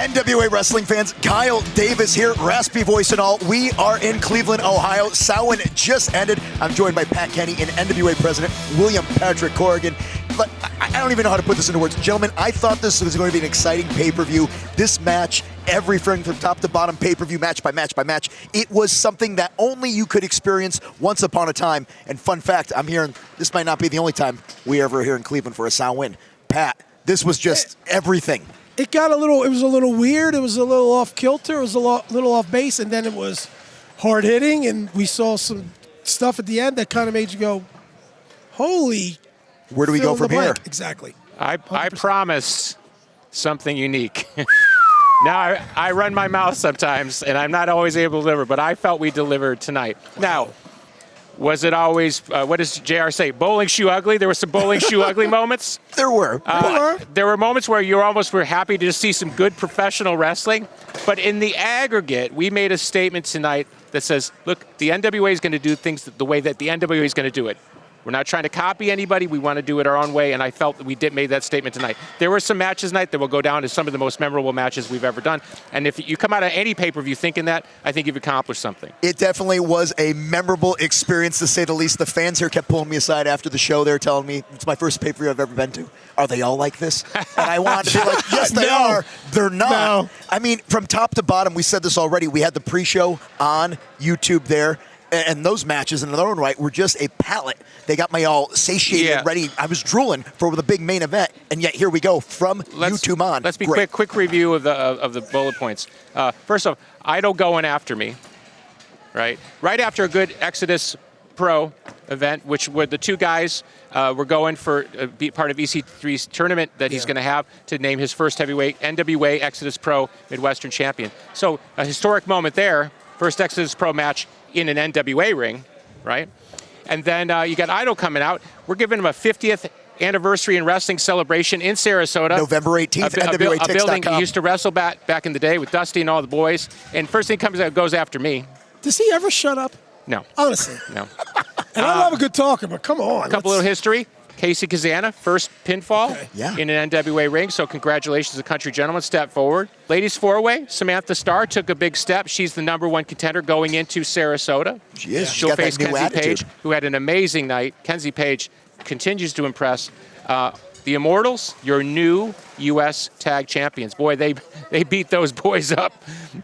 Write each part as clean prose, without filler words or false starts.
NWA wrestling fans, Kyle Davis here, raspy voice and all. We are in Cleveland, Ohio. Samhain just ended. I'm joined by Pat Kenny and NWA President William Patrick Corgan. But I don't even know how to put this into words. Gentlemen, I thought this was going to be an exciting pay-per-view. This match, everything from top to bottom, pay-per-view, match by match by match, it was something that only you could experience once upon a time. And fun fact, I'm hearing this might not be the only time we ever here in Cleveland for a Samhain. Pat, this was just everything. It was a little weird. It was a little off kilter. It was a little off base, and then it was hard hitting, and we saw some stuff at the end that kind of made you go, holy. Where do we go from here? Exactly. I promised something unique. Now, I run my mouth sometimes, and I'm not always able to deliver, but I felt we delivered tonight. Wow. Now, was it always, what does JR say, bowling shoe ugly? There were some bowling shoe ugly moments. There were. There were moments where you almost were happy to see some good professional wrestling. But in the aggregate, we made a statement tonight that says, look, the NWA is going to do things the way that the NWA is going to do it. We're not trying to copy anybody. We want to do it our own way, and I felt that we made that statement tonight. There were some matches tonight that will go down as some of the most memorable matches we've ever done. And if you come out of any pay-per-view thinking that, I think you've accomplished something. It definitely was a memorable experience, to say the least. The fans here kept pulling me aside after the show. They were telling me, it's my first pay-per-view I've ever been to. Are they all like this? And I wanted to be like, yes, they are. They're not. No. I mean, from top to bottom, we said this already. We had the pre-show on YouTube there. And those matches in their own right were just a palette. They got me all satiated and ready. I was drooling for the big main event, and yet here we go from YouTube on. Let's be quick review of the bullet points. First off, Idol going after me, right? Right after a good Exodus Pro event, which were the two guys were going for be part of EC3's tournament that he's going to have to name his first heavyweight NWA Exodus Pro Midwestern champion. So a historic moment there. First Exodus Pro match in an NWA ring, right? And then you got Idol coming out. We're giving him a 50th anniversary in wrestling celebration in Sarasota. November 18th, NWA a building he used to wrestle back in the day with Dusty and all the boys. And first thing comes out, goes after me. Does he ever shut up? No. Honestly. No. And I love a good talker, but come on. A couple little history. Casey Kazana, first pinfall in an NWA ring, so congratulations, the country gentleman, step forward. Ladies four-way, Samantha Starr took a big step. She's the #1 contender going into Sarasota. She is. She'll face Kenzie Paige, who had an amazing night. Kenzie Paige continues to impress. The Immortals, your new U.S. Tag Champions. Boy, they beat those boys up.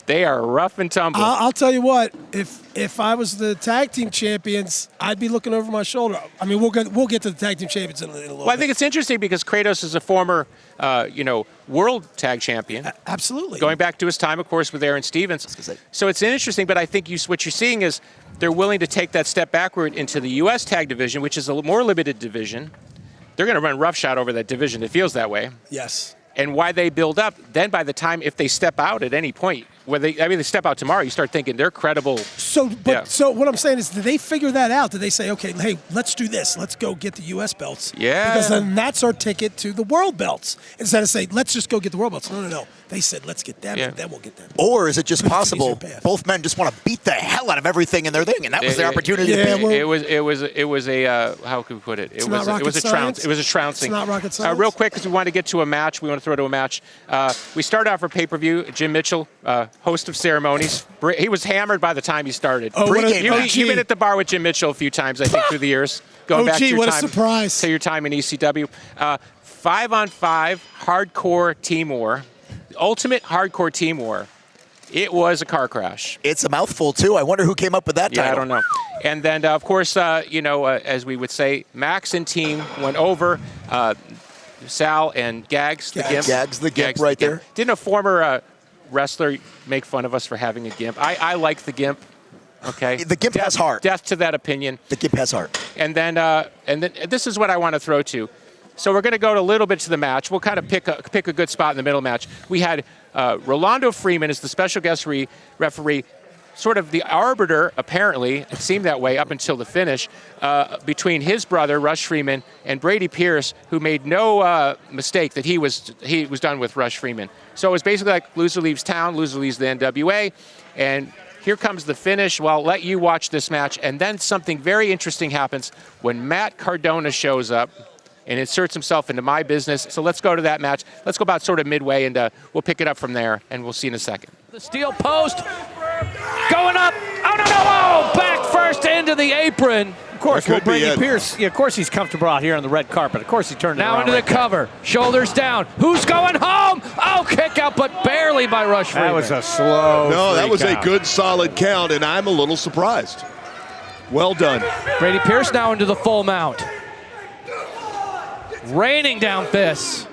They are rough and tumble. I'll tell you what, if I was the tag team champions, I'd be looking over my shoulder. I mean, we'll get to the tag team champions in a little bit. I think it's interesting because Kratos is a former, world tag champion. Absolutely. Going back to his time, of course, with Aaron Stevens. So it's interesting, but I think what you're seeing is they're willing to take that step backward into the U.S. Tag division, which is a more limited division. They're going to run roughshod over that division. It feels that way. Yes. And why they build up, then by the time, if they step out at any point, they step out tomorrow, you start thinking they're credible. So what I'm saying is, did they figure that out? Did they say, okay, hey, let's do this. Let's go get the U.S. belts. Yeah. Because then that's our ticket to the world belts. Instead of saying, let's just go get the world belts. No. They said, let's get them, and then we'll get them. Or is it just possible both men just want to beat the hell out of everything in their thing, and that was their opportunity to beat? It was a how could we put it? It was a trouncing. It was a trouncing. It's not rocket science. Real quick, because we want to get to a match. We want to throw to a match. We started off for pay-per-view. Jim Mitchell, host of ceremonies. He was hammered by the time he started. You've been at the bar with Jim Mitchell a few times, I think, through the years. Going back to your what time, a surprise. To your time in ECW. 5-on-5 hardcore team war. Ultimate hardcore team war. It was a car crash. It's a mouthful, too. I wonder who came up with that title. Yeah, I don't know. And then, of course, as we would say, Max and team went over. Sal and Gags, the Gimp. Gags, the Gimp, right there. Didn't a former wrestler make fun of us for having a Gimp? I like the Gimp. Okay. The Gimp has heart. Death to that opinion. The Gimp has heart. And then this is what I want to throw to. So we're going to go a little bit to the match. We'll kind of pick a good spot in the middle match. We had Rolando Freeman as the special guest referee, sort of the arbiter, apparently, it seemed that way up until the finish, between his brother, Rush Freeman, and Brady Pierce, who made no mistake that he was done with Rush Freeman. So it was basically like loser leaves town, loser leaves the NWA, and here comes the finish. Well, I'll let you watch this match, and then something very interesting happens when Matt Cardona shows up. and inserts himself into my business. So let's go to that match. Let's go about sort of midway, and we'll pick it up from there, and we'll see in a second. The steel post going up. Oh, no, no, oh, back first into the apron. Of course, well, Brady Pierce, yeah, of course he's comfortable out here on the red carpet. Of course he turned it around. Now into the cover. Shoulders down. Who's going home? Oh, kick out, but barely by Rush Freeman. That was a slow No, that was count. a good, solid count, and I'm a little surprised. Well done. Brady Pierce now into the full mount. Raining down fists.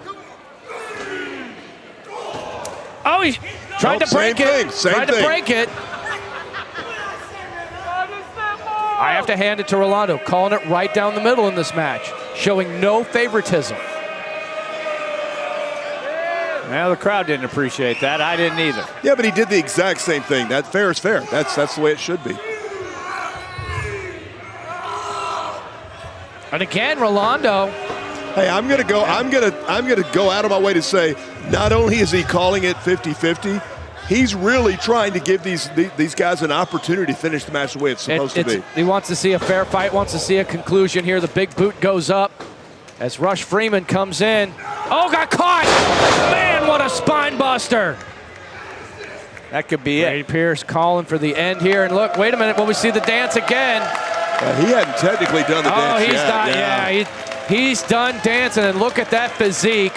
Oh, he tried to break it. Tried to break it. I have to hand it to Rolando, calling it right down the middle in this match, showing no favoritism. Well, the crowd didn't appreciate that. I didn't either. Yeah, but he did the exact same thing. That fair is fair. That's the way it should be. And again, Rolando. Hey, I'm gonna go out of my way to say, not only is he calling it 50-50, he's really trying to give these guys an opportunity to finish the match the way it's supposed to be. He wants to see a fair fight, wants to see a conclusion here. The big boot goes up as Rush Freeman comes in. Oh, got caught! Man, what a spine buster! That could be Brady Pierce calling for the end here. And look, wait a minute, will we see the dance again? He hadn't technically done the dance he's yet. done, yeah, he's done dancing, and look at that physique.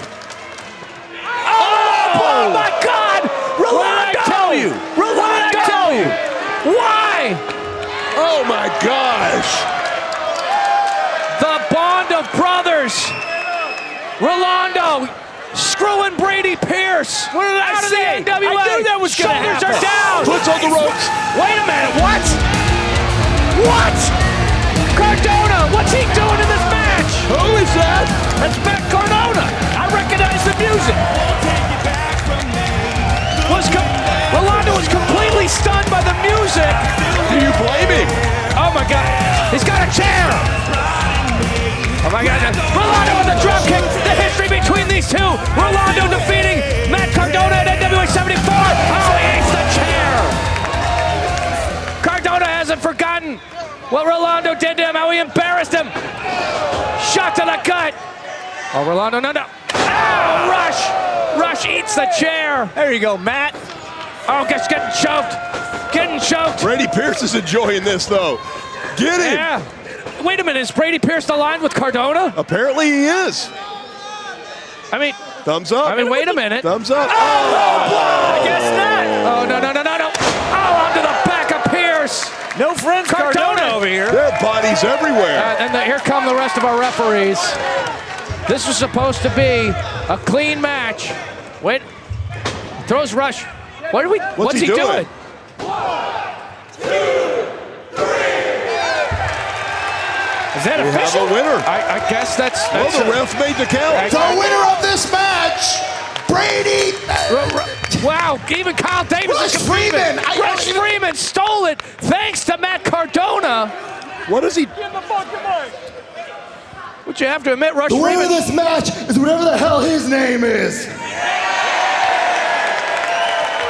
Oh my God! Rolando! Rolando! Why? Oh my gosh! The bond of brothers. Rolando screwing Brady Pierce. What did I say? NWA. I knew that was going to happen. Shoulders are down. Puts on the ropes. Wait a minute. What? What? Cardona. What's he doing in this match? Who is that? That's Matt Cardona. I recognize the music. Rolando was completely stunned by the music. Do you blame him? Oh my God. He's got a chair. Oh my God. Rolando with the drop kick. The history between these two. Rolando defeating Matt Cardona at NWA 74. Oh, he ace the chair. Cardona hasn't forgotten what Rolando did to him, how he embarrassed him. Shot to the gut. Oh, Rolando, no. Oh, Rush. Rush eats the chair. There you go, Matt. Oh, gets getting choked. Getting choked. Brady Pierce is enjoying this, though. Get him. Yeah. Wait a minute, is Brady Pierce aligned with Cardona? Apparently he is. I mean, Thumbs up. wait a minute. Thumbs up. Oh, I guess not. Oh, no. Oh, onto the back of Pierce. No friends Cardona over here. There are bodies everywhere. Here come the rest of our referees. This was supposed to be a clean match. Wait, throws Rush. What's he doing? 1, 2, 3. Is that We official? have a winner. I guess that's Well, the ref made the count. The winner of this match, Brady. Wow, even Kyle Davis Rush is Freeman. Freeman. Rush Freeman stole it thanks to Matt Cardona. What is he? Which you have to admit, Rush The winner of Freeman. this match is whatever the hell his name is.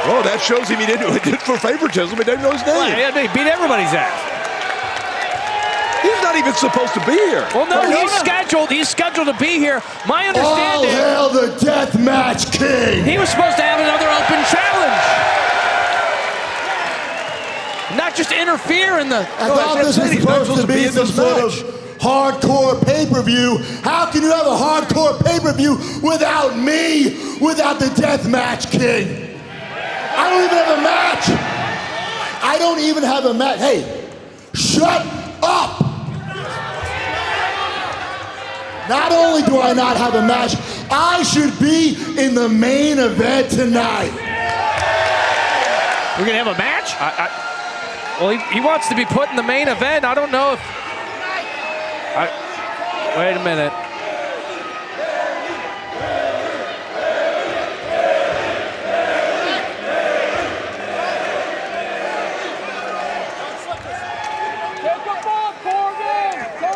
Oh, that shows him he did it for favoritism. He didn't know his name. Yeah, he beat everybody's ass. He's not even supposed to be here. Well, no, Cardona? he's scheduled to be here. My All understanding, hail the Death Match King. he was supposed to have another open challenge. Not just interfere in the... I thought this was supposed to be some sort of hardcore pay-per-view. How can you have a hardcore pay-per-view without me, without the Death Match King? I don't even have a match. I don't even have a match. Hey, shut up. Not only do I not have a match, I should be in the main event tonight. We're going to have a match? Well, he wants to be put in the main event. I don't know if... wait a minute.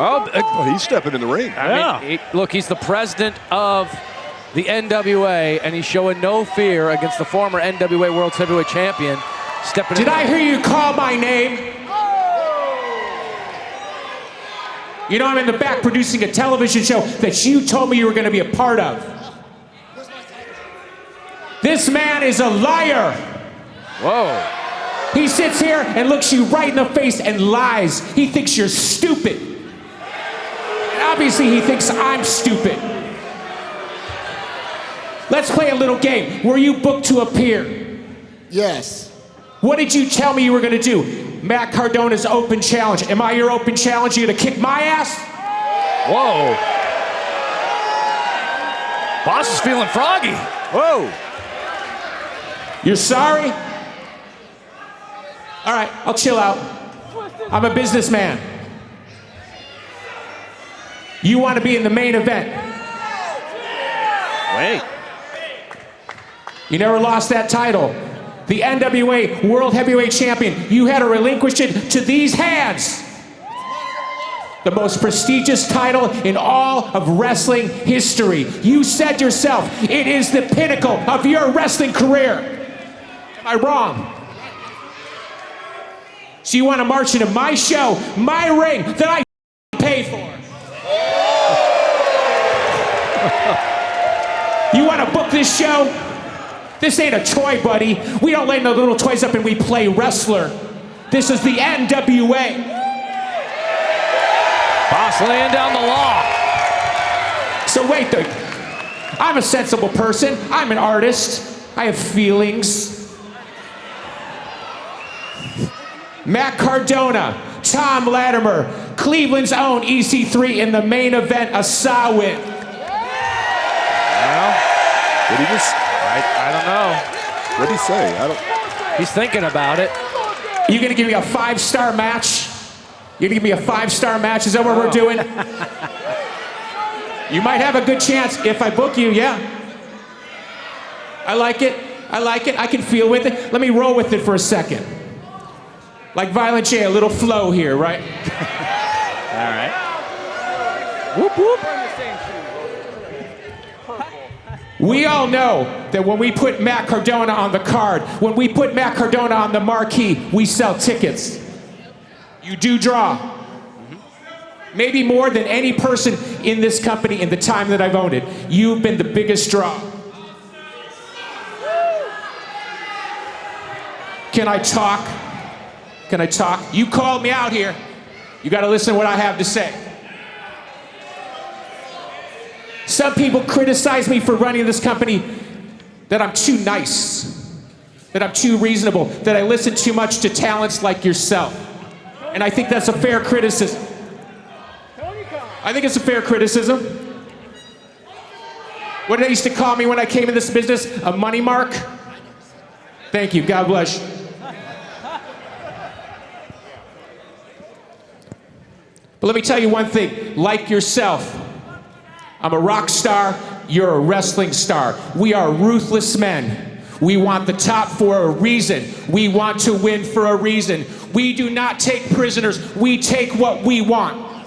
Oh, he's stepping in the ring. I mean, look, he's the president of the NWA, and he's showing no fear against the former NWA Worlds Heavyweight Champion. Stepping in. Did I hear you call my name? You know, I'm in the back producing a television show that you told me you were going to be a part of. This man is a liar. Whoa. He sits here and looks you right in the face and lies. He thinks you're stupid. And obviously he thinks I'm stupid. Let's play a little game. Were you booked to appear? Yes. What did you tell me you were going to do? Matt Cardona's open challenge. Am I your open challenge? You going to kick my ass? Whoa. Boss is feeling froggy. Whoa. You're sorry? All right, I'll chill out. I'm a businessman. You want to be in the main event. Wait. You never lost that title. The NWA World Heavyweight Champion. You had to relinquish it to these hands. The most prestigious title in all of wrestling history. You said yourself, it is the pinnacle of your wrestling career. Am I wrong? So you want to march into my show, my ring, that I pay for. You want to book this show? This ain't a toy, buddy. We don't lay no little toys up and we play wrestler. This is the NWA. Boss laying down the law. So wait, I'm a sensible person. I'm an artist. I have feelings. Matt Cardona, Tom Latimer, Cleveland's own EC3 in the main event, a Sawin. Well, What did he just? I don't know. What did he say? I don't. He's thinking about it. You gonna give me a 5-star match? You gonna give me a 5-star match? Is that what we're doing? You might have a good chance if I book you, yeah. I like it. I like it. I can feel with it. Let me roll with it for a second. Like Violent J, a little flow here, right? All right. Whoop, whoop. We all know that when we put Matt Cardona on the card, when we put Matt Cardona on the marquee, we sell tickets. You do draw. Maybe more than any person in this company in the time that I've owned it. You've been the biggest draw. Can I talk? Can I talk? You called me out here. You got to listen to what I have to say. Some people criticize me for running this company, that I'm too nice, that I'm too reasonable, that I listen too much to talents like yourself. And I think that's a fair criticism. I think it's a fair criticism. What did they used to call me when I came in this business? A money mark? Thank you. God bless you. But let me tell you one thing. Like yourself, I'm a rock star, you're a wrestling star. We are ruthless men. We want the top for a reason. We want to win for a reason. We do not take prisoners, we take what we want.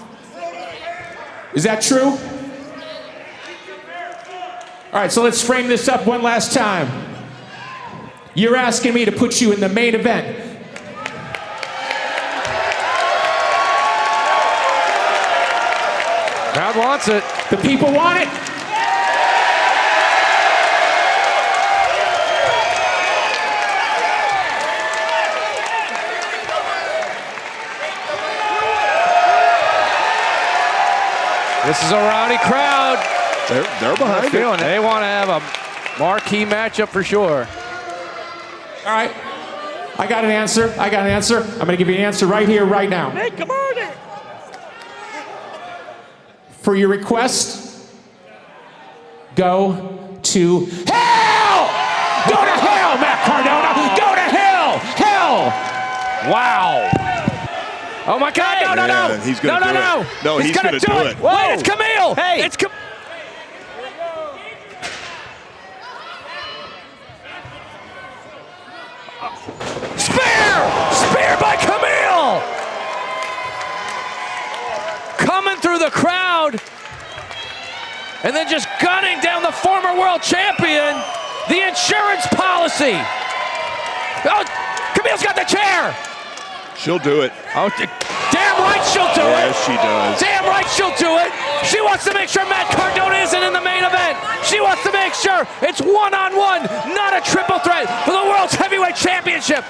Is that true? All right, so let's frame this up one last time. You're asking me to put you in the main event. Crowd wants it. The people want it. This is a rowdy crowd. They're behind it. They want to have a marquee matchup for sure. All right. I got an answer. I got an answer. I'm going to give you an answer right here, right now. Make a murder. For your request, go to hell! Go to hell, Matt Cardona! Go to hell! Hell! Wow. Oh my God! No! Yeah, he's gonna do it. No, he's gonna do it. Whoa. Wait, it's Camille! Hey! It's Spear by Camille! Coming through the crowd, and then just gunning down the former world champion. The insurance policy. Oh, Camille's got the chair. She'll do it. Oh, damn right she'll do it. Yes, she does. Damn right she'll do it. She wants to make sure Matt Cardona isn't in the main event. She wants to make sure it's one-on-one, not a triple threat for the World's Heavyweight Championship.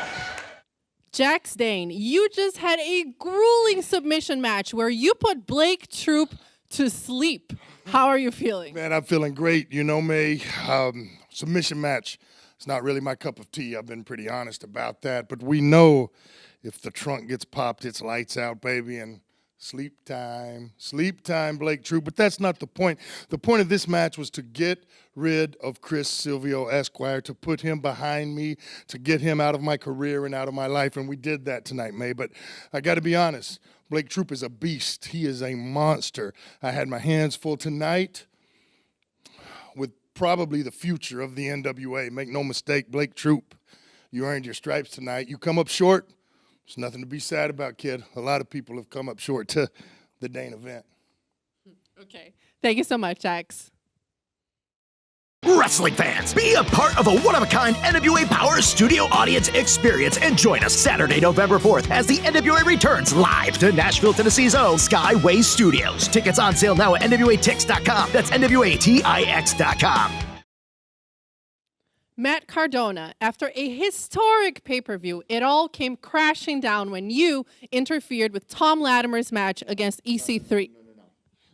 Jack Dane, you just had a grueling submission match where you put Blake Troop to sleep. How are you feeling? Man, I'm feeling great. You know me, submission match. It's not really my cup of tea. I've been pretty honest about that. But we know if the trunk gets popped, it's lights out, baby, and sleep time, Blake Troop. But that's not the point. The point of this match was to get rid of Chris Silvio Esquire, to put him behind me, to get him out of my career and out of my life, and we did that tonight, May. But I got to be honest, Blake Troop is a beast. He is a monster. I had my hands full tonight with probably the future of the NWA. Make no mistake, Blake Troop, you earned your stripes tonight. You come up short, there's nothing to be sad about, kid. A lot of people have come up short to the Dane event. Okay. Thank you so much, Jax. Wrestling fans, be a part of a one-of-a-kind NWA Powerrr Studio audience experience and join us Saturday, November 4th as the NWA returns live to Nashville, Tennessee's own Skyway Studios. Tickets on sale now at NWATix.com. That's NWATIX.com. Matt Cardona, after a historic pay-per-view, it all came crashing down when you interfered with Tom Latimer's match against EC3.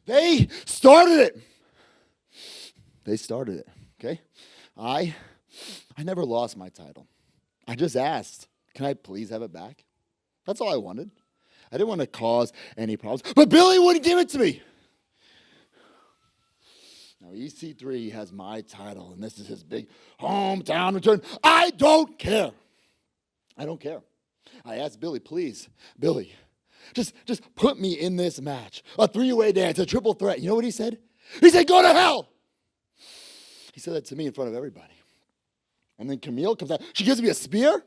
They started it. They started it, okay? I never lost my title. I just asked, can I please have it back? That's all I wanted. I didn't want to cause any problems, but Billy wouldn't give it to me. Now, EC3 has my title, and this is his big hometown return. I don't care. I don't care. I asked Billy, please, Billy, just put me in this match. A three-way dance, a triple threat. You know what he said? He said, go to hell. He said that to me in front of everybody. And then Camille comes out. She gives me a spear.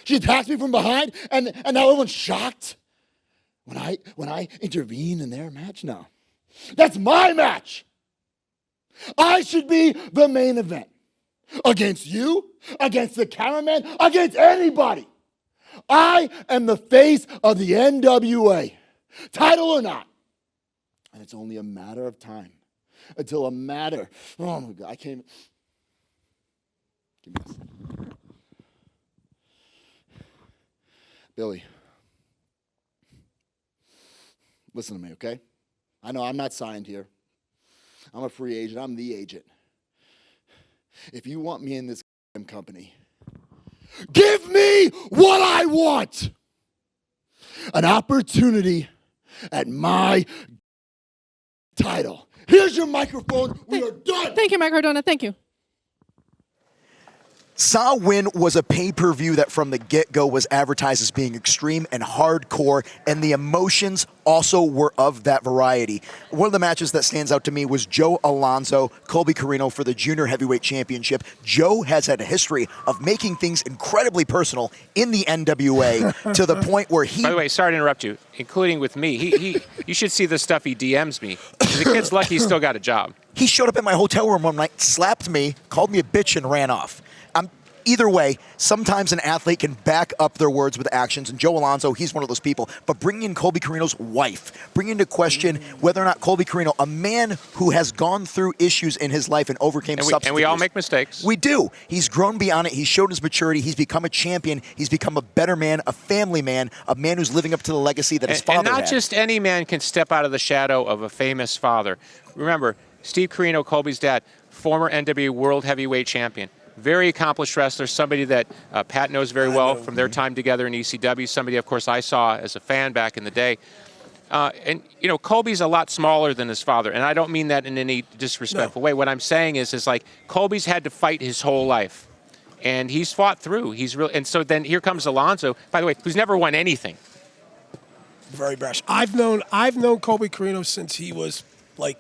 She attacks me from behind, and now everyone's shocked when I intervene in their match. No, that's my match. I should be the main event against you, against the cameraman, against anybody. I am the face of the NWA, title or not, and it's only a matter of time. Until a matter. Oh my God, I can't even. Give me this. Billy, listen to me, okay? I know I'm not signed here. I'm a free agent. I'm the agent. If you want me in this company, give me what I want. An opportunity at my title. Here's your microphone. We are done. Thank you, Matt Cardona. Thank you. Samhain was a pay-per-view that from the get-go was advertised as being extreme and hardcore, and the emotions also were of that variety. One of the matches that stands out to me was Joe Alonzo, Colby Carino for the Junior Heavyweight Championship. Joe has had a history of making things incredibly personal in the NWA to the point where he... By the way, sorry to interrupt you, including with me. You should see the stuff he DMs me. The kid's lucky he's still got a job. He showed up at my hotel room one night, slapped me, called me a bitch, and ran off. Either way, sometimes an athlete can back up their words with actions, and Joe Alonzo, he's one of those people. But bringing in Colby Carino's wife, bringing into question whether or not Colby Carino, a man who has gone through issues in his life and overcame substance and we all abuse. make mistakes. We do. He's grown beyond it. He's showed his maturity. He's become a champion. He's become a better man, a family man, a man who's living up to the legacy that his father And not had. just any man can step out of the shadow of a famous father. Remember, Steve Carino, Colby's dad, former NWA World Heavyweight Champion. Very accomplished wrestler, somebody that Pat knows very well from their time together in ECW, somebody, of course, I saw as a fan back in the day. And, you know, Colby's a lot smaller than his father, and I don't mean that in any disrespectful way. What I'm saying is like, Colby's had to fight his whole life, and he's fought through. He's really, and so then here comes Alonzo, by the way, who's never won anything. Very brash. I've known Colby Carino since he was like...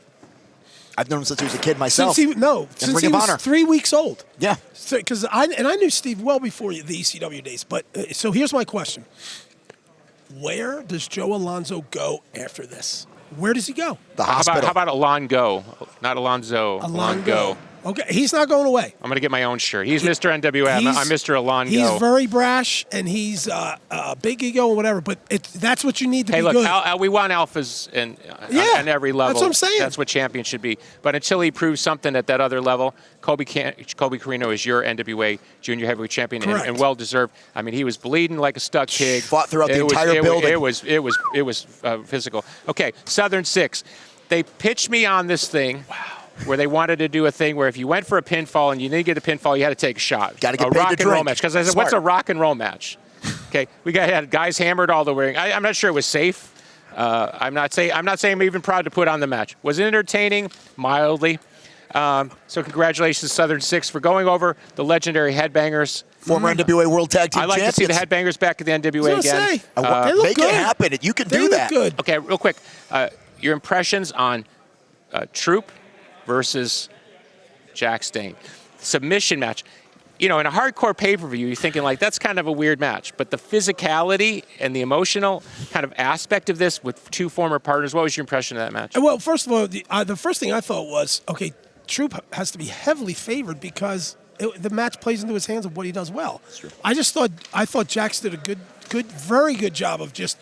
I've known him since he was a kid myself. Since he was 3 weeks old. Yeah. Because I knew Steve well before the ECW days. But so here's my question: where does Joe Alonzo go after this? Where does he go? The hospital. How about Alongo? Not Alonzo. Alongo. Okay, he's not going away. I'm going to get my own shirt. He's Mr. NWA. I'm Mr. Alongo. He's very brash, and he's big ego and whatever, but that's what you need to be look, good. we want alphas on every level. That's what I'm saying. That's what champions should be. But until he proves something at that other level, Kobe Carino is your NWA Junior Heavyweight Champion, and well-deserved. I mean, he was bleeding like a stuck pig. Fought throughout the entire building. It was physical. Okay, Southern 6. They pitched me on this thing. Wow. Where they wanted to do a thing where if you went for a pinfall and you didn't get a pinfall, you had to take a shot. Got to get a paid rock to and drink. roll match. Because I said, what's a rock and roll match? Okay, we had guys hammered all the way. I'm not sure it was safe. I'm not saying I'm even proud to put on the match. Was it entertaining? Mildly. So congratulations, Southern 6, for going over the legendary Headbangers. Former NWA World Tag Team I'd like champions. to see the Headbangers back at the NWA again. They look make good. it happen. You can do that. Good. Okay, real quick. Your impressions on Troop versus Jack Stain. Submission match. You know, in a hardcore pay-per-view, you're thinking, like, that's kind of a weird match. But the physicality and the emotional kind of aspect of this with two former partners, what was your impression of that match? Well, first of all, the first thing I thought was, okay, Troop has to be heavily favored because the match plays into his hands of what he does well. That's true. I thought Jax did a very good job of just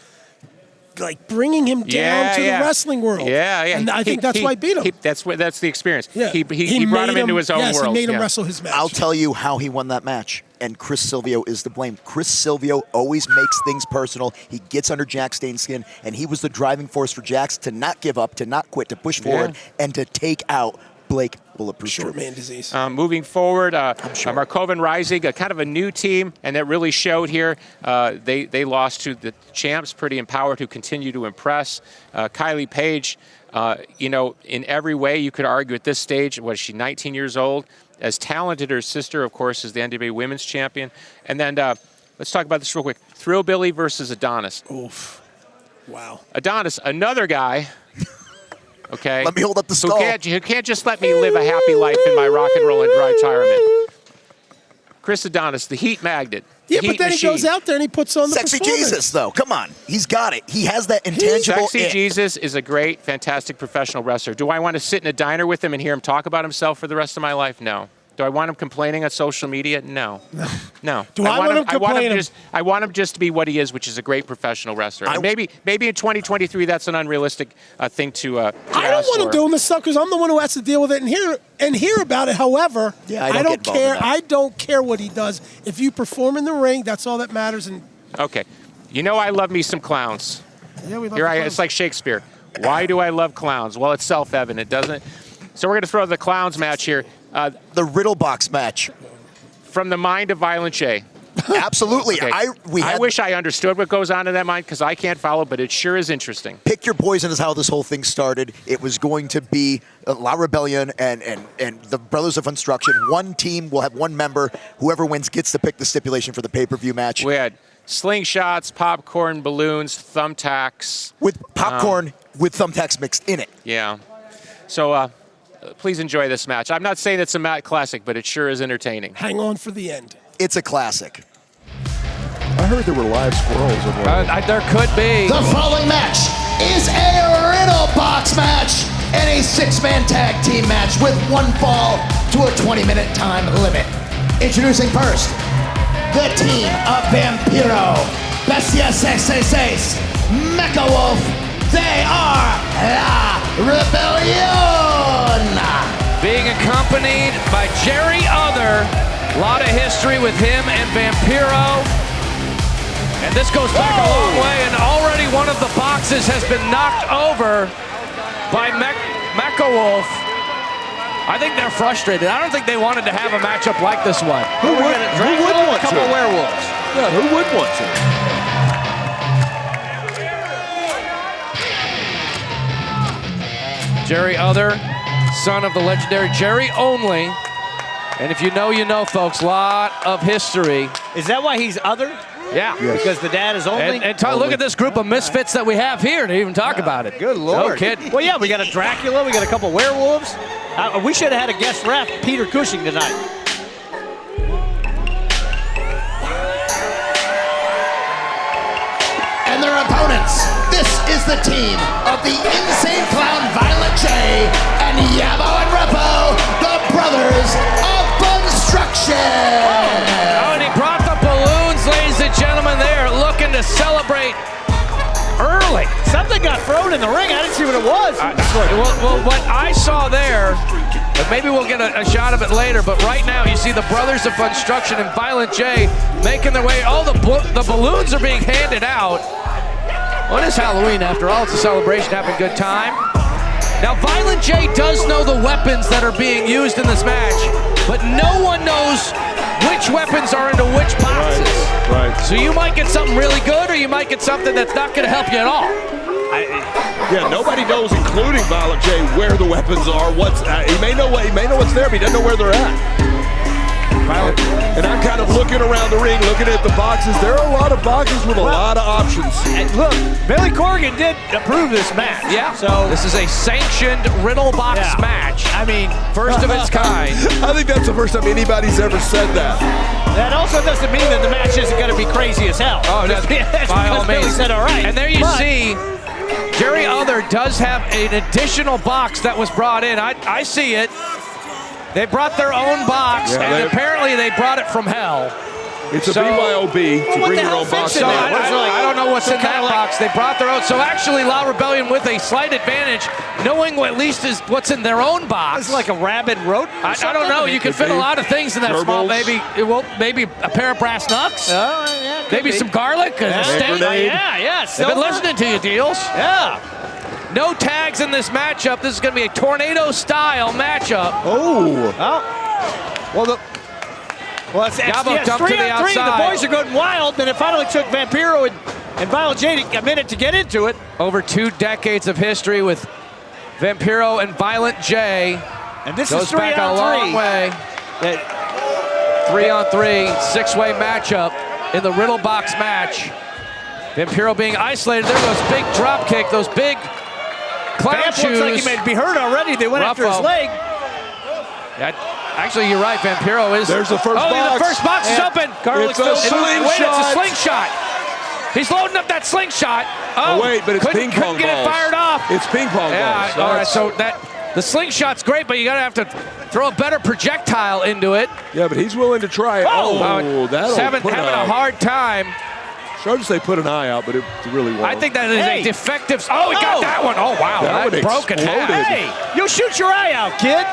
like bringing him down to the wrestling world. Yeah. And I think that's why he beat him. That's the experience. Yeah. He brought him into his own world. Yes, he made him wrestle his match. I'll tell you how he won that match. And Chris Silvio is to blame. Chris Silvio always makes things personal. He gets under Jack Stain's skin, and he was the driving force for Jax to not give up, to not quit, to push forward, and to take out Blake Bulletproof Short Troop. man disease. Moving forward, Markovan Rising, kind of a new team, and that really showed here. They lost to the champs, Pretty Empowered, who continue to impress. Kylie Paige, in every way you could argue at this stage, what is she, 19 years old? As talented, her sister, of course, is the NWA Women's Champion. And then let's talk about this real quick. Thrillbilly versus Adonis. Oof. Wow. Adonis, another guy. Okay. Let me hold up the skull. Who can't just let me live a happy life in my rock and roll and dry retirement. Chris Adonis, the heat magnet. Yeah, but then he goes out there and he puts on the Sexy performance. Jesus, though. Come on. He's got it. He has that intangible Sexy Jesus is a great, fantastic professional wrestler. Do I want to sit in a diner with him and hear him talk about himself for the rest of my life? No. Do I want him complaining on social media? No. No. Do I want him complaining? I want him just to be what he is, which is a great professional wrestler. And maybe in 2023 that's an unrealistic thing to I don't want him doing this stuff because I'm the one who has to deal with it and hear about it. However, I don't care. I don't care what he does. If you perform in the ring, that's all that matters. And okay. I love me some clowns. Yeah, we love clowns. clowns. It's like Shakespeare. Why do I love clowns? Well, it's self-evident, doesn't it? So we're going to throw the clowns match here. The Riddle Box match. From the mind of Violent J. Absolutely. Okay. I wish I understood what goes on in that mind because I can't follow, but it sure is interesting. Pick your poison is how this whole thing started. It was going to be La Rebellion and the Brothers of Funstruction. One team will have one member. Whoever wins gets to pick the stipulation for the pay-per-view match. We had slingshots, popcorn, balloons, thumbtacks. With popcorn with thumbtacks mixed in it. Yeah. So please enjoy this match. I'm not saying it's a Matt classic, but it sure is entertaining. Hang on for the end. It's a classic. I heard there were live squirrels in one. There could be. The following match is a Riddle Box match and a 6-man tag team match with one fall to a 20-minute time limit. Introducing first, the team of Vampiro, Bestia 666, Mecha Wolf. They are La Rebelión. Being accompanied by Jerry Other. A lot of history with him and Vampiro. And this goes back a long way, and already one of the boxes has been knocked over by Mecha Wolf. I think they're frustrated. I don't think they wanted to have a matchup like this one. Who would want a couple to? werewolves. Yeah, who would want to? Jerry Other, son of the legendary Jerry Only. And if you know, you know, folks, lot of history. Is that why he's Other? Yeah. Yes. Because the dad is Only? And look at this group of misfits that we have here to even talk about it. Good Lord. No kidding. Well, yeah, we got a Dracula, we got a couple werewolves. We should have had a guest ref, Peter Cushing, tonight. And their opponents, this is the team of the Insane Clown Violent J and Yabo and Repo, the Brothers of Funstruction. Oh, and he brought the balloons, ladies and gentlemen. They're looking to celebrate early. Something got thrown in the ring. I didn't see what it was. Well, what I saw there, but maybe we'll get a shot of it later, but right now you see the Brothers of Funstruction and Violent J making their way. All the balloons are being handed out. Well, it is Halloween after all. It's a celebration, having a good time. Now, Violent J does know the weapons that are being used in this match, but no one knows which weapons are into which boxes. Right. So you might get something really good, or you might get something that's not going to help you at all. Yeah, nobody knows, including Violent J, where the weapons are. He may know what's there, but he doesn't know where they're at. And I'm kind of looking around the ring, looking at the boxes. There are a lot of boxes with a lot of options. And look, Billy Corgan did approve this match. Yeah. So this is a sanctioned Riddle Box match. I mean, first of its kind. I think that's the first time anybody's ever said that. That also doesn't mean that the match isn't going to be crazy as hell. Oh, that's by all means. Billy said, all right. And there you see, Jerry Other does have an additional box that was brought in. I see it. They brought their own box, and apparently they brought it from hell. It's a BYOB to bring your own box. So I don't know what's in that box. They brought their own. So actually, La Rebellion with a slight advantage, knowing what at least is what's in their own box. It's like a rabid rodent. I don't know. You can fit a lot of things in that small. Maybe a pair of brass knucks. Maybe some garlic. A steak. Yeah. They've been listening to you, Deals. Yeah. No tags in this matchup. This is going to be a tornado-style matchup. Well, it's 3 on 3. The boys are going wild, and it finally took Vampiro and Violent J a minute to get into it. Over 2 decades of history with Vampiro and Violent J. And this goes is 3 back on 3. a long way. 3 on 3, 6-way matchup in the Riddle Box match. Vampiro being isolated. There goes big drop kick, those big clown shoes. Looks like he may be hurt already. They went after his leg. Actually, you're right. Vampiro is. There's the first box. The first box is open. It's a slingshot. Wait, it's a slingshot. He's loading up that slingshot. Oh, wait, but it's ping pong balls. Couldn't get it fired off. It's ping pong balls. All right, so the slingshot's great, but you gotta have to throw a better projectile into it. Yeah, but he's willing to try it. That'll having a hard time. Shows they put an eye out, but it really won't. I think that is a defective. Oh, he got that one. Oh, wow. That broke in half. Hey, you'll shoot your eye out, kid.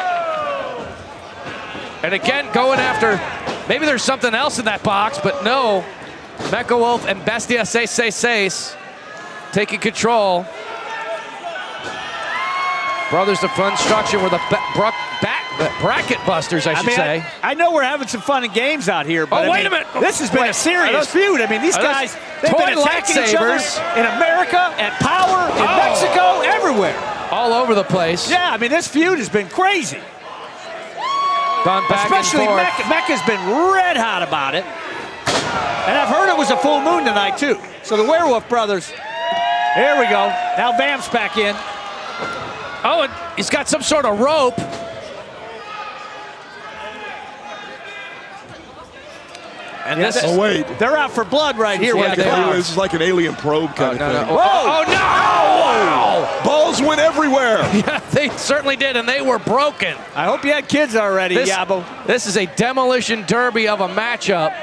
And again, going after, maybe there's something else in that box, but no. Mecha Wolf and Bestia Seis taking control. Brothers of Funstruction were the bracket busters, I should say. I know we're having some fun and games out here, but wait a minute. This has been a serious feud. I mean, these guys, they've been attacking each other in America, at Powerrr, in Mexico, everywhere. All over the place. Yeah, I mean, this feud has been crazy. Gone back Especially and forth. Mecca's been red hot about it. And I've heard it was a full moon tonight, too. So the Werewolf Brothers, here we go. Now Vamp's back in. Oh, and he's got some sort of rope. And they're out for blood right here. This is like an alien probe kind of thing. Whoa! Oh, no! Wow! Balls went everywhere. Yeah, they certainly did, and they were broken. I hope you had kids already, Yabo. This is a demolition derby of a matchup.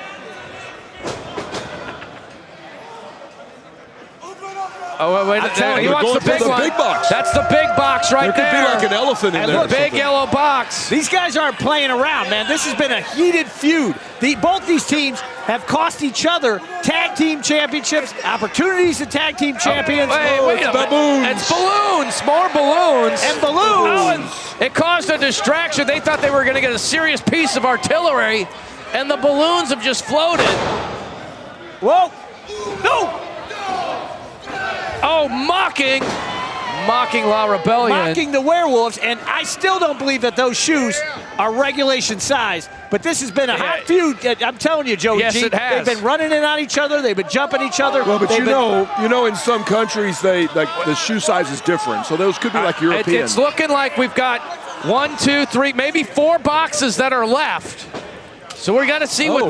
Oh, wait, he wants the big one. Big box. That's the big box right there. There could be like an elephant in there. The big yellow box. These guys aren't playing around, man. This has been a heated feud. Both these teams have cost each other tag team championships, opportunities to tag team champions. Wait a minute. It's balloons. More balloons. And balloons. Oh, and it caused a distraction. They thought they were going to get a serious piece of artillery, and the balloons have just floated. Whoa. No. Oh, mocking La Rebellion. Mocking the Werewolves, and I still don't believe that those shoes are regulation size. But this has been a hot feud. I'm telling you, Joey Yes, G. it has. They've been running in on each other. They've been jumping each other. Well, but you know, in some countries, the shoe size is different. So those could be like European. It's looking like we've got 1, 2, 3, maybe 4 boxes that are left. So we're gonna see what.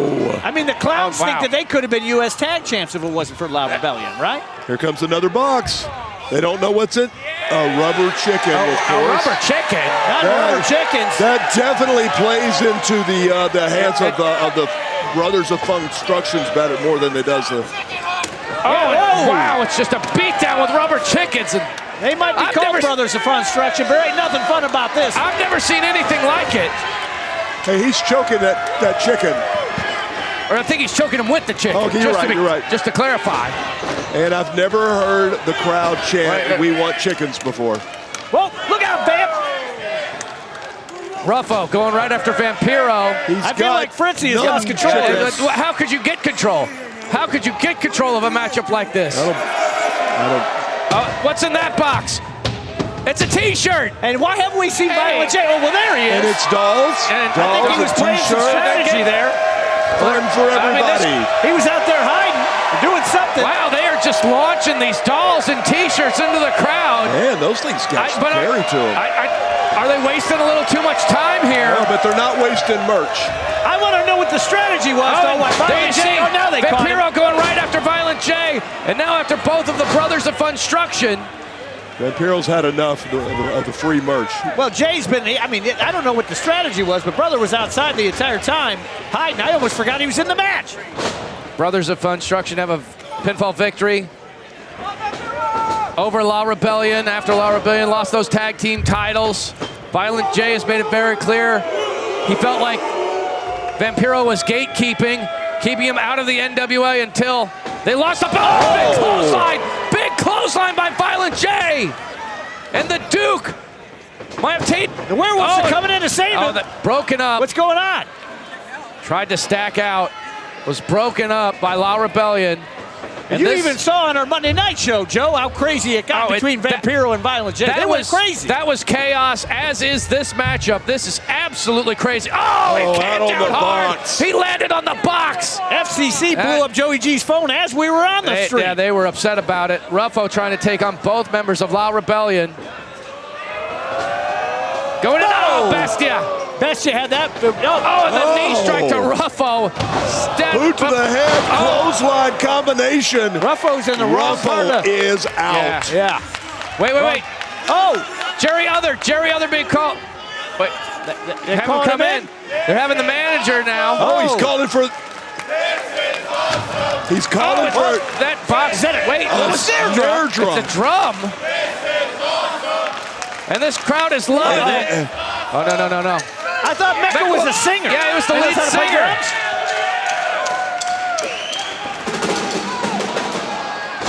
I mean, the clowns think that they could have been U.S. tag champs if it wasn't for La Rebellion, right? Here comes another box. They don't know what's in. A rubber chicken, of course. A rubber chicken. chicken. Not rubber chickens. That definitely plays into the hands of the brothers of Funstruction's better more than it does the. Oh, wow, it's just a beatdown with rubber chickens. And they might be called brothers of Funstruction, but there ain't nothing fun about this. I've never seen anything like it. Hey, he's choking that chicken. Or I think he's choking him with the chicken. Oh, you're right. Just to clarify. And I've never heard the crowd chant, "We want chickens" before. Well, look out, Vamp. Ruffo going right after Vampiro. I feel like Fritzy has lost control. How could you get control? How could you get control of a matchup like this? What's in that box? It's a T-shirt. And why haven't we seen Violent J? Oh, well, there he is. And it's Dolls. And I think he was playing some strategy there. Fun for everybody. He was out there hiding, doing something. Wow, they are just launching these dolls and T-shirts into the crowd. Man, those things got scary to them. Are they wasting a little too much time here? No, but they're not wasting merch. I want to know what the strategy was, though. There you see, now they caught him. Vampiro going right after Violent J, and now after both of the brothers of Funstruction. Vampiro's had enough of the free merch. Well, Jay's been, I mean, I don't know what the strategy was, but brother was outside the entire time hiding. I almost forgot he was in the match. Brothers of Funstruction have a pinfall victory over La Rebelión after La Rebelión lost those tag team titles. Violent J has made it very clear he felt like Vampiro was gatekeeping, keeping him out of the NWA until they lost the belt. Big clothesline! Big clothesline by Violent J! And the Duke might have taken. The werewolves are coming in to save him. Broken up. What's going on? Tried to stack out. Was broken up by La Rebelión. And you even saw on our Monday night show, Joe, how crazy it got between Vampiro and Violent J. That was crazy. That was chaos, as is this matchup. This is absolutely crazy. Oh, he came down hard. He landed on the box. FCC blew up Joey G's phone as we were on the street. Yeah, they were upset about it. Ruffo trying to take on both members of La Rebelión. Going in. Oh, Bestia. Bestia had that. And the knee strike to Ruffo. Boot to the head, clothesline combination. Ruffo's in the wrong part. Ruffo is out. Yeah. Wait. Oh, Jerry Other being called. Wait, they're calling him in. They're having the manager now. Oh, he's calling for. He's calling for that box. Wait, what was their drum? It's a drum. And this crowd is loving it. Oh, no. I thought Mecca was the singer. Yeah, he was the lead singer.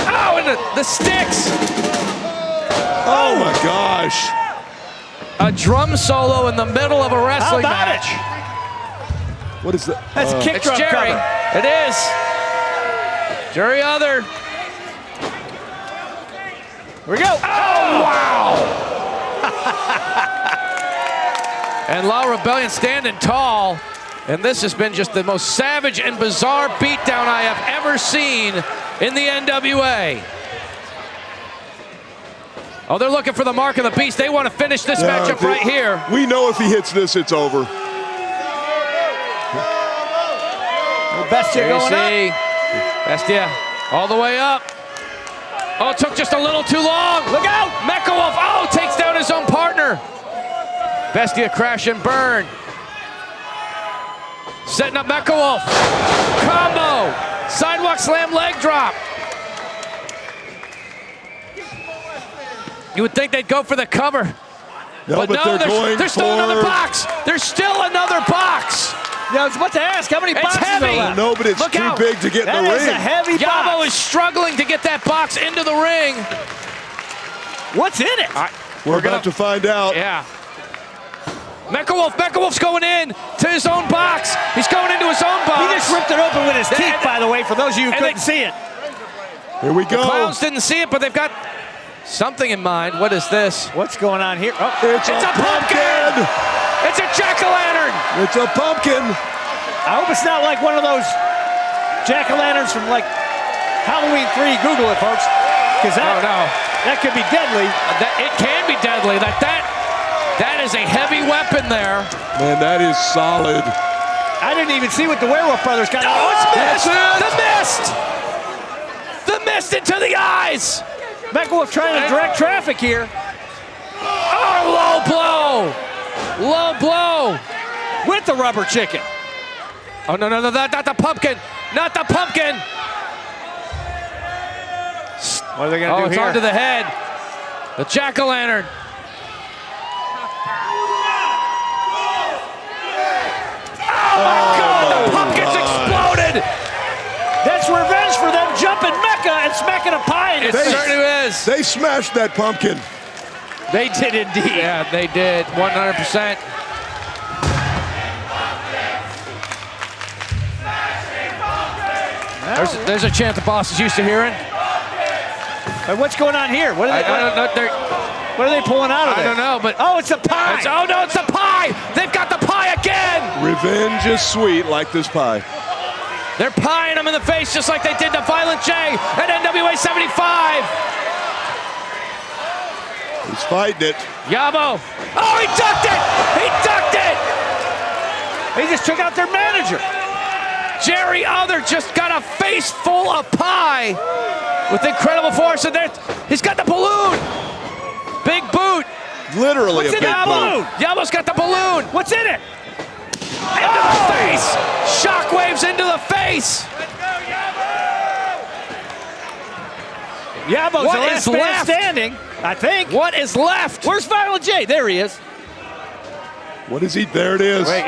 Oh, and the sticks. Oh, my gosh. A drum solo in the middle of a wrestling match. What is that? That's a kick drum Jerry. cover. It is. Jerry Other. Here we go. Oh, wow. And La Rebelión standing tall. And this has been just the most savage and bizarre beatdown I have ever seen in the NWA. Oh, they're looking for the mark of the beast. They want to finish this matchup right here. We know if he hits this, it's over. Bestia going up. Bestia all the way up. Oh, it took just a little too long. Look out! Mecha Wolf, takes down his own partner. Bestia crash and burn. Setting up Mecha Wolf. Combo. Sidewalk slam leg drop. You would think they'd go for the cover. No, but they're going there's still another box. There's still another box. Yeah, I was about to ask, how many boxes are left? No, but it's too big to get in the ring. That is a heavy box. Yabo is struggling to get that box into the ring. What's in it? We're about to find out. Yeah. Mecha Wolf's going in to his own box. He's going into his own box. He just ripped it open with his teeth, by the way, for those of you who couldn't see it. Here we go. The clowns didn't see it, but they've got something in mind. What is this? What's going on here? Oh, it's a pumpkin! It's a jack-o'-lantern! It's a pumpkin! I hope it's not like one of those jack-o'-lanterns from like Halloween 3. Google it, folks. Because that could be deadly. It can be deadly. That is a heavy weapon there. Man, that is solid. I didn't even see what the Werewolf Brothers got. Oh, it's missed! The mist! The mist into the eyes! Mecha Wolf trying to direct traffic here. Oh, low blow! blow. Low blow. With the rubber chicken. Oh, no, not the pumpkin. Not the pumpkin. What are they going to do it's here? onto the head. The jack-o'-lantern. Oh, my God, the pumpkin's exploded. That's revenge for them jumping Mecca and smacking a pie. It certainly is. They smashed that pumpkin. They did indeed. Yeah, they did, 100%. There's a chant the boss is used to hearing. What's going on here? What are they, I don't know. what are they pulling out of there? I don't know, but oh, it's a pie. Oh no, it's a pie! They've got the pie again! Revenge is sweet like this pie. They're pieing him in the face just like they did to Violent J at NWA 75. He's fighting it. Yabo. Oh, he ducked it! He ducked it! They just took out their manager. Jerry Other just got a face full of pie with incredible force, and there he's got the balloon. Big boot. Literally What's a big balloon. Yabo's got the balloon. What's in it? Into the face. Shockwaves into the face. Yabo's What the last is man left? standing, I think. What is left? Where's Violent J? There he is. What is he? There it is. Wait.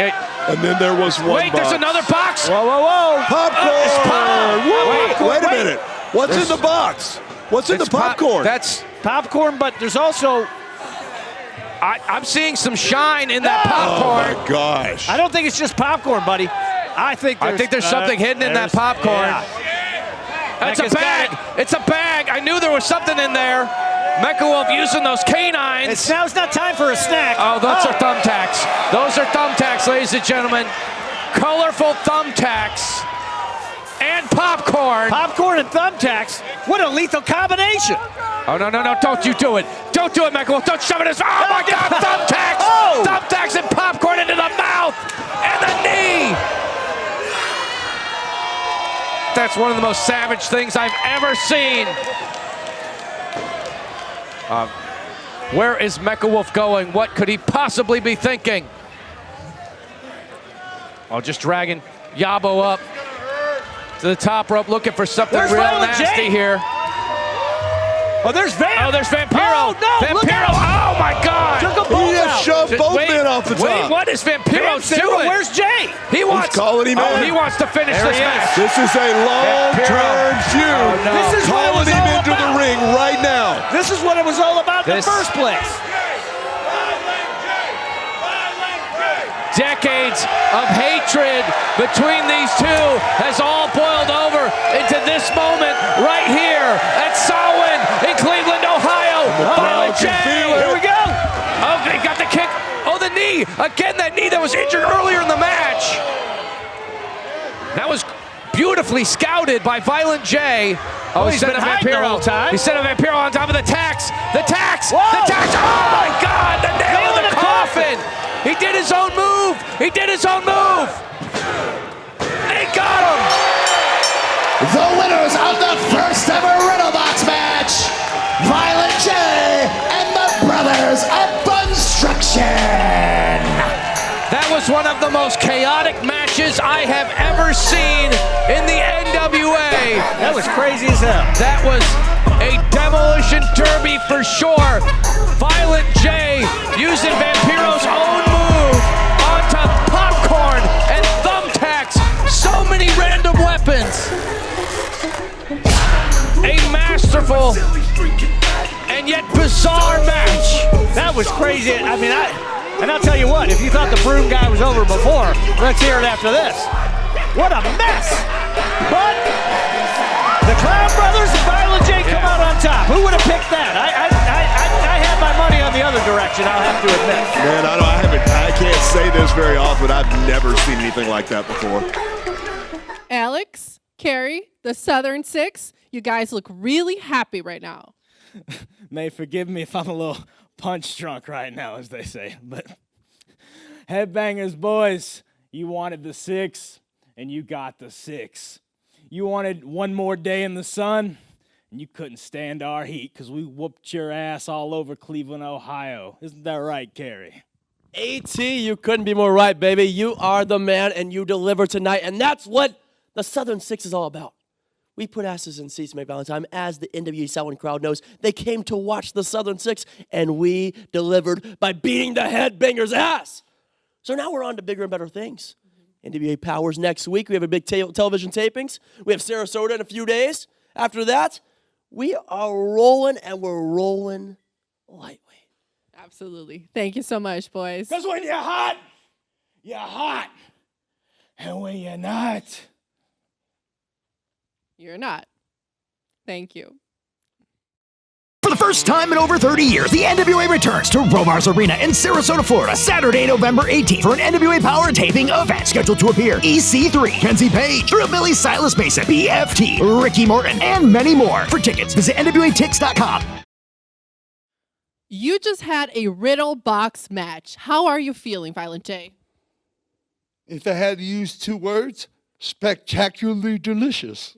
And then there was one Wait, box. there's another box. Whoa, whoa, whoa. Popcorn! Wait a minute. What's in the box? What's in the popcorn? That's Popcorn, but there's also... I'm seeing some shine in that popcorn. Oh my gosh. I don't think it's just popcorn, buddy. I think there's something hidden in that popcorn. Yeah. It's a Mecca's bag. got It's a bag. I knew there was something in there. Mecha Wolf using those canines. Now's not time for a snack. Oh, those are thumbtacks. Those are thumbtacks, ladies and gentlemen. Colorful thumbtacks and popcorn. Popcorn and thumbtacks. What a lethal combination. Oh, no. Don't you do it. Don't do it, Mecha Wolf. Don't shove it in his... Oh, my God. Thumbtacks. Oh. Thumbtacks and popcorn into the mouth and the knee. That's one of the most savage things I've ever seen. Where is Mecha Wolf going? What could he possibly be thinking? Oh, just dragging Yabo up to the top rope, looking for something Where's real Violent nasty J? here. Oh, there's Vampiro. Oh, there's Vampiro. Oh, no, look Vampiro. out. Oh, my God. Took a He bolt just out. shoved both men off the top. Wait, what is Vampiro doing? Where's Jay? He wants, calling him in. He wants to finish There this he is. match. This is a long-term feud. Oh, no. This is what it Calling was him all into the about. ring right now. This is what it was all about in the This- first place. Decades of hatred between these two has all boiled over into this moment right here at Samhain in Cleveland, Ohio. Violent J. Here we go. Oh, they got the kick. Oh, the knee. Again, that knee that was injured earlier in the match. That was beautifully scouted by Violent J. Oh, he's been hiding the whole time. He sent a Vampiro on top of the tax. The tax. Whoa. The tax. Oh, my God. The nail in the coffin. He did his own move. He did his own move. They got him. The winners of the first ever Riddle Box match, Violent J and the Brothers of Funstruction. That was one of the most chaotic matches I have ever seen in the NWA. That was crazy as hell. That was a demolition derby for sure. Violent J using Vampiro's own move onto popcorn and thumbtacks. So many random weapons. A masterful and yet bizarre match. That was crazy. I mean, and I'll tell you what, if you thought the broom guy was over before, let's hear it after this. What a mess. But the Clown Brothers and Violent J come out on top. Who would have picked that? I had my money on the other direction, I'll have to admit. Man, I can't say this very often. I've never seen anything like that before. Alex, Carrie, the Southern Six, you guys look really happy right now. May forgive me if I'm a little punch drunk right now, as they say. But Headbangers, boys, you wanted the 6, and you got the 6. You wanted one more day in the sun, and you couldn't stand our heat because we whooped your ass all over Cleveland, Ohio. Isn't that right, Carrie? AT, you couldn't be more right, baby. You are the man, and you deliver tonight, and that's what the Southern Six is all about. We put asses in seats, Mike Valentine. As the NWA Southern crowd knows, they came to watch the Southern Six, and we delivered by beating the headbanger's ass. So now we're on to bigger and better things. NWA Powers next week. We have a big television tapings. We have Sarasota in a few days. After that, we are rolling, and we're rolling lightweight. Absolutely. Thank you so much, boys. Because when you're hot, you're hot. And when you're not, you're not. Thank you. For the first time in over 30 years, the NWA returns to Romar's Arena in Sarasota, Florida, Saturday, November 18th for an NWA Power taping event. Scheduled to appear EC3, Kenzie, Paige, Hillbilly, Silas Mason, BFT, Ricky Morton, and many more. For tickets, visit NWATix.com. You just had a Riddle Box match. How are you feeling, Violent J? If I had to use 2 words, spectacularly delicious.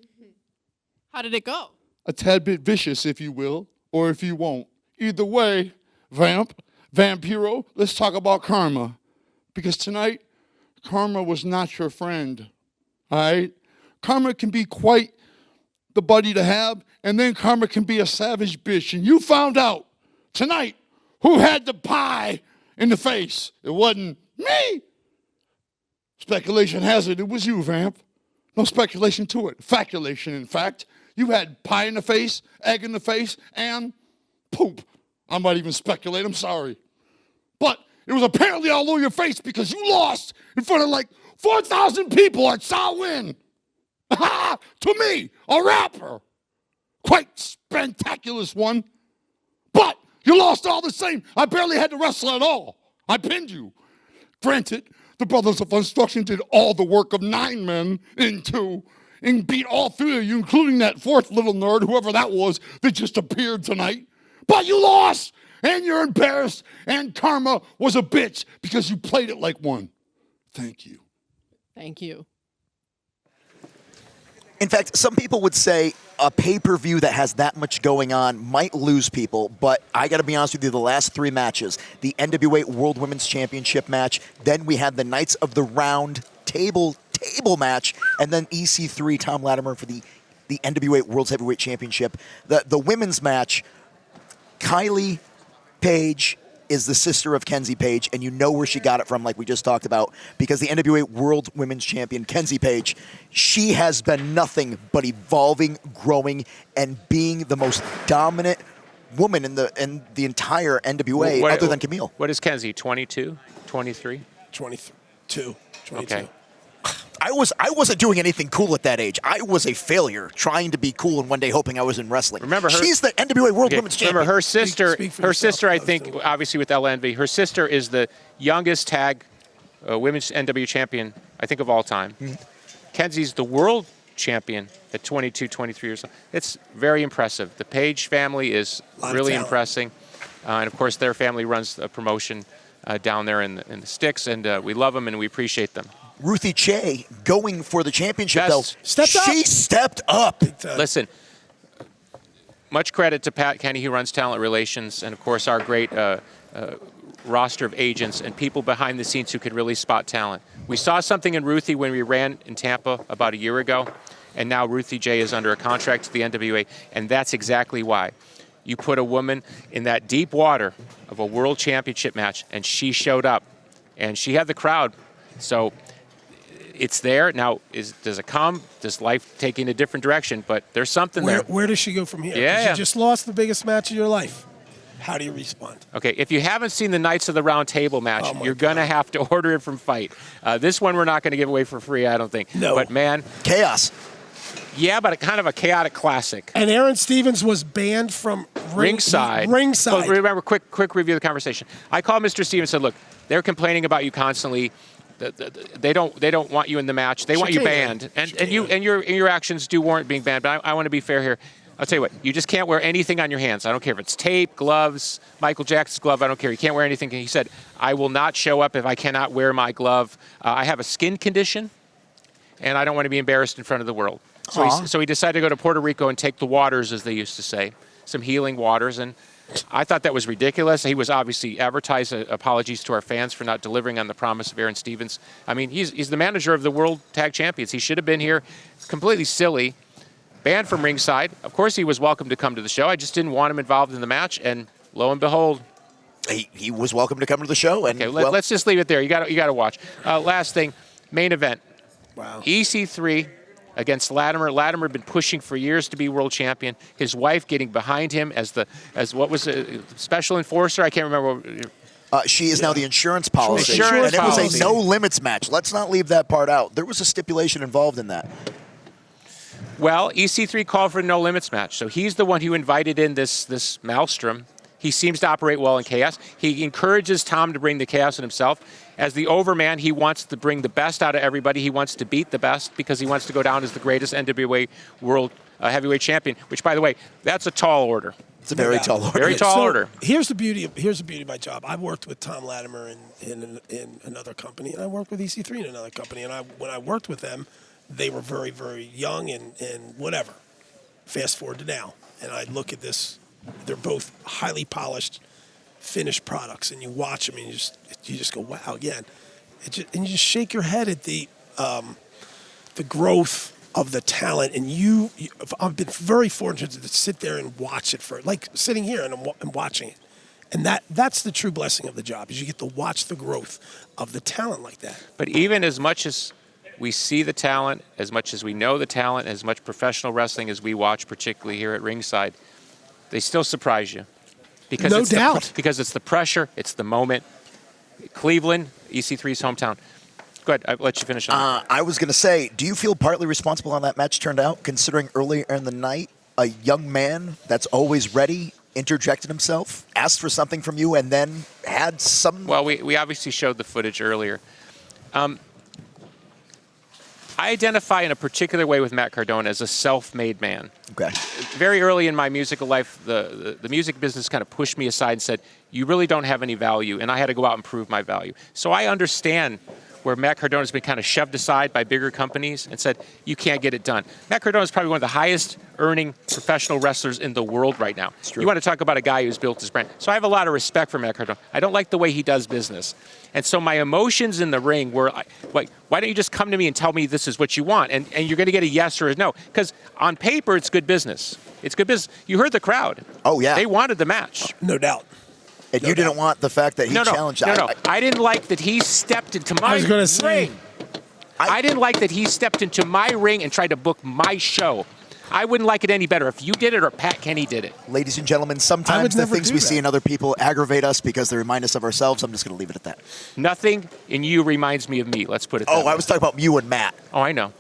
How did it go? A tad bit vicious, if you will, or if you won't. Either way, Vampiro, let's talk about karma. Because tonight, karma was not your friend. All right? Karma can be quite the buddy to have, and then karma can be a savage bitch. And you found out tonight who had the pie in the face. It wasn't me. Speculation has it was you, Vamp. No speculation to it. Faculation, in fact. You had pie in the face, egg in the face, and poop. I might even speculate. I'm sorry. But it was apparently all over your face because you lost in front of like 4,000 people at Samhain. To me, a rapper. Quite spectacular one. But you lost all the same. I barely had to wrestle at all. I pinned you. Granted, the Brothers of Funstruction did all the work of 9 men in 2 and beat all 3 of you, including that 4th little nerd, whoever that was, that just appeared tonight. But you lost, and you're embarrassed, and karma was a bitch because you played it like one. Thank you. Thank you. In fact, some people would say a pay-per-view that has that much going on might lose people, but I got to be honest with you, the last 3 matches, the NWA World Women's Championship match, then we had the Knights of the Round table match, and then EC3, Tom Latimer for the NWA Worlds Heavyweight Championship. The women's match, Kylie Paige is the sister of Kenzie Paige, and you know where she got it from, like we just talked about, because the NWA World Women's Champion, Kenzie Paige, she has been nothing but evolving, growing, and being the most dominant woman in the entire NWA, other than Camille. What is Kenzie, 22, 23? 22. Okay. I wasn't doing anything cool at that age. I was a failure, trying to be cool, and one day hoping I was in wrestling. Remember her? She's the NWA World Women's Champion. Remember her sister? Her sister, I think, obviously with LNV, her sister is the youngest tag women's NWA champion, I think, of all time. Kenzie's the world champion at 22, 23 years old. It's very impressive. The Paige family is really impressing, and of course, their family runs a promotion down there in the sticks, and we love them and we appreciate them. Ruthie Jay going for the championship, though. She stepped up. Listen, much credit to Pat Kenny, who runs talent relations, and of course our great roster of agents and people behind the scenes who can really spot talent. We saw something in Ruthie when we ran in Tampa about a year ago, and now Ruthie Jay is under a contract to the NWA, and that's exactly why. You put a woman in that deep water of a world championship match, and she showed up, and she had the crowd. So it's there. Now, does it come? Does life take in a different direction? But there's something there. Where does she go from here? Yeah. You just lost the biggest match of your life. How do you respond? Okay, if you haven't seen the Knights of the Round Table match, you're going to have to order it from Fight. This one we're not going to give away for free, I don't think. No. But, man. Chaos. Yeah, but kind of a chaotic classic. And Aaron Stevens was banned from ringside. Ringside. Well, remember, quick review of the conversation. I called Mr. Stevens and said, look, they're complaining about you constantly. They don't want you in the match. They want you banned, and your actions do warrant being banned. But I want to be fair here. I'll tell you what. You just can't wear anything on your hands. I don't care if it's tape, gloves, Michael Jackson's glove. I don't care. You can't wear anything. And he said, I will not show up if I cannot wear my glove. I have a skin condition, and I don't want to be embarrassed in front of the world. So he decided to go to Puerto Rico and take the waters, as they used to say, some healing waters. And I thought that was ridiculous. He was obviously advertised apologies to our fans for not delivering on the promise of Aaron Stevens. I mean, he's the manager of the World Tag Champions. He should have been here. Completely silly. Banned from ringside. Of course, he was welcome to come to the show. I just didn't want him involved in the match, and lo and behold, he was welcome to come to the show. And okay, let's just leave it there. You got to watch. Last thing, main event. Wow. EC3 against Latimer. Latimer had been pushing for years to be world champion. His wife getting behind him as what was a special enforcer. I can't remember. She is now the insurance policy. Insurance and it was policy. a no limits match. Let's not leave that part out. There was a stipulation involved in that. Well, EC3 called for a no limits match, so he's the one who invited in this maelstrom. He seems to operate well in chaos. He encourages Tom to bring the chaos in himself. As the overman, he wants to bring the best out of everybody. He wants to beat the best because he wants to go down as the greatest NWA World Heavyweight Champion, which, by the way, that's a tall order. It's a very tall order. Very tall order. Here's the beauty of my job. I worked with Tom Latimer in another company, and I worked with EC3 in another company. And when I worked with them, they were very, very young and whatever. Fast forward to now, and I look at this. They're both highly polished, finished products, and you watch them, and you just go, wow, again. And you just shake your head at the growth of the talent. And I've been very fortunate to sit there and watch it for, like sitting here and watching it. And that's the true blessing of the job, is you get to watch the growth of the talent like that. But even as much as we see the talent, as much as we know the talent, as much professional wrestling as we watch, particularly here at ringside, they still surprise you. Because no doubt. Because it's the pressure, it's the moment. Cleveland, EC3's hometown. Go ahead, I'll let you finish on that. I was going to say, do you feel partly responsible on that match turned out, considering earlier in the night, a young man that's always ready interjected himself, asked for something from you, and then had some... Well, we obviously showed the footage earlier. I identify in a particular way with Matt Cardona as a self-made man. Okay. Very early in my musical life, the music business kind of pushed me aside and said, you really don't have any value, and I had to go out and prove my value. So I understand where Matt Cardona's been kind of shoved aside by bigger companies and said, you can't get it done. Matt Cardona is probably one of the highest earning professional wrestlers in the world right now. You want to talk about a guy who's built his brand. So I have a lot of respect for Matt Cardona. I don't like the way he does business. And so my emotions in the ring were like, why don't you just come to me and tell me this is what you want? And you're going to get a yes or a no. Because on paper, it's good business. It's good business. You heard the crowd. Oh, yeah. They wanted the match. No doubt. And you didn't want the fact that he challenged... No. I didn't like that he stepped into my ring. I didn't like that he stepped into my ring and tried to book my show. I wouldn't like it any better if you did it or Pat Kenny did it. Ladies and gentlemen, sometimes the things we see in other people aggravate us because they remind us of ourselves. I'm just going to leave it at that. Nothing in you reminds me of me. Let's put it that way. I was talking about you and Matt. Oh, I know.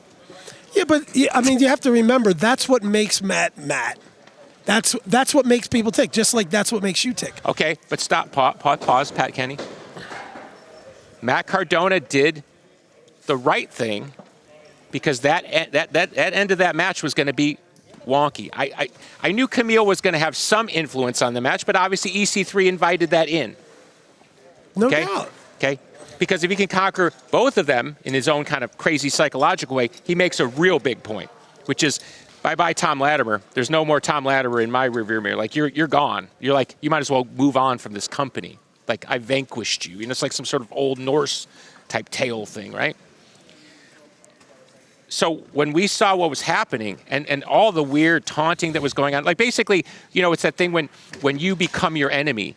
Yeah, but I mean, you have to remember, that's what makes Matt Matt. That's what makes people tick, just like that's what makes you tick. Okay, but stop, pause, Pat Kenny. Matt Cardona did the right thing because that end of that match was going to be wonky. I knew Camille was going to have some influence on the match, but obviously EC3 invited that in. No doubt. Okay, because if he can conquer both of them in his own kind of crazy psychological way, he makes a real big point, which is, bye-bye Tom Latimer. There's no more Tom Latimer in my rearview mirror. Like, you're gone. You're like, you might as well move on from this company. Like, I vanquished you. You know, it's like some sort of Old Norse type tale thing, right? So when we saw what was happening and all the weird taunting that was going on, like basically, you know, it's that thing when you become your enemy.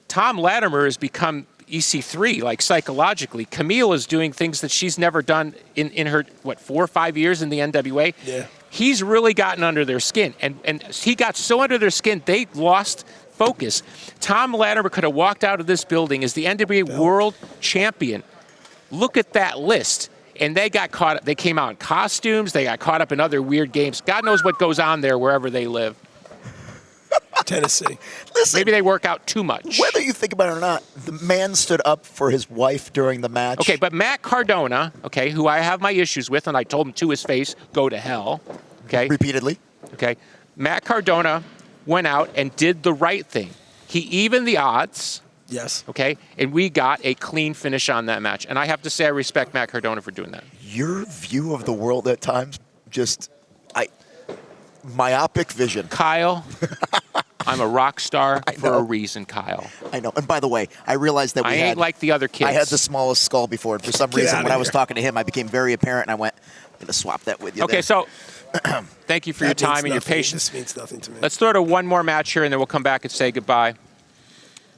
Tom Latimer has become EC3, like psychologically. Camille is doing things that she's never done in her, 4 or 5 years in the NWA? Yeah. He's really gotten under their skin. And he got so under their skin, they lost focus. Tom Latimer could have walked out of this building as the NWA World Champion. Look at that list. And they got caught up. They came out in costumes. They got caught up in other weird games. God knows what goes on there wherever they live. Tennessee. Listen, maybe they work out too much. Whether you think about it or not, the man stood up for his wife during the match. Okay, but Matt Cardona, okay, who I have my issues with, and I told him to his face, go to hell. Okay. Repeatedly. Okay. Matt Cardona went out and did the right thing. He evened the odds. Yes. Okay, and we got a clean finish on that match. And I have to say I respect Matt Cardona for doing that. Your view of the world at times, just, myopic vision. Kyle, I'm a rock star for a reason, Kyle. I know. And by the way, I realized that I ain't like the other kids. I had the smallest skull before. And for some reason, when I was talking to him, I became very apparent, and I went, I'm going to swap that with you. Okay, there. so thank you for your time and your patience. This means nothing to me. Let's throw to one more match here, and then we'll come back and say goodbye.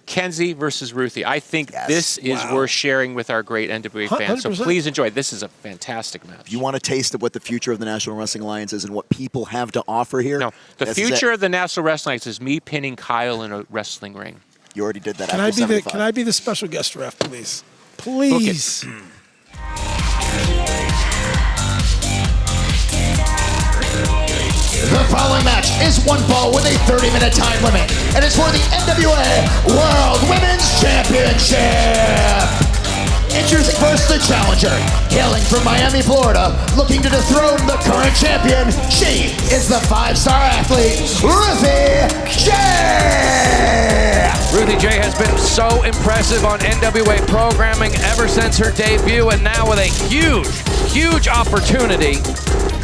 Kenzie versus Ruthie. I think this is worth sharing with our great NWA fans. So 100%. please enjoy. This is a fantastic match. If you want a taste of what the future of the National Wrestling Alliance is and what people have to offer here? No, the future of the National Wrestling Alliance is me pinning Kyle in a wrestling ring. You already did that Can after I be 75. Can I be the special guest ref, please? Please. The following match is one fall with a 30-minute time limit, and it's for the NWA World Women's Championship. Introducing first the challenger, hailing from Miami, Florida, looking to dethrone the current champion. She is the 5-star athlete, Ruthie Jay. Ruthie Jay has been so impressive on NWA programming ever since her debut, and now with a huge opportunity.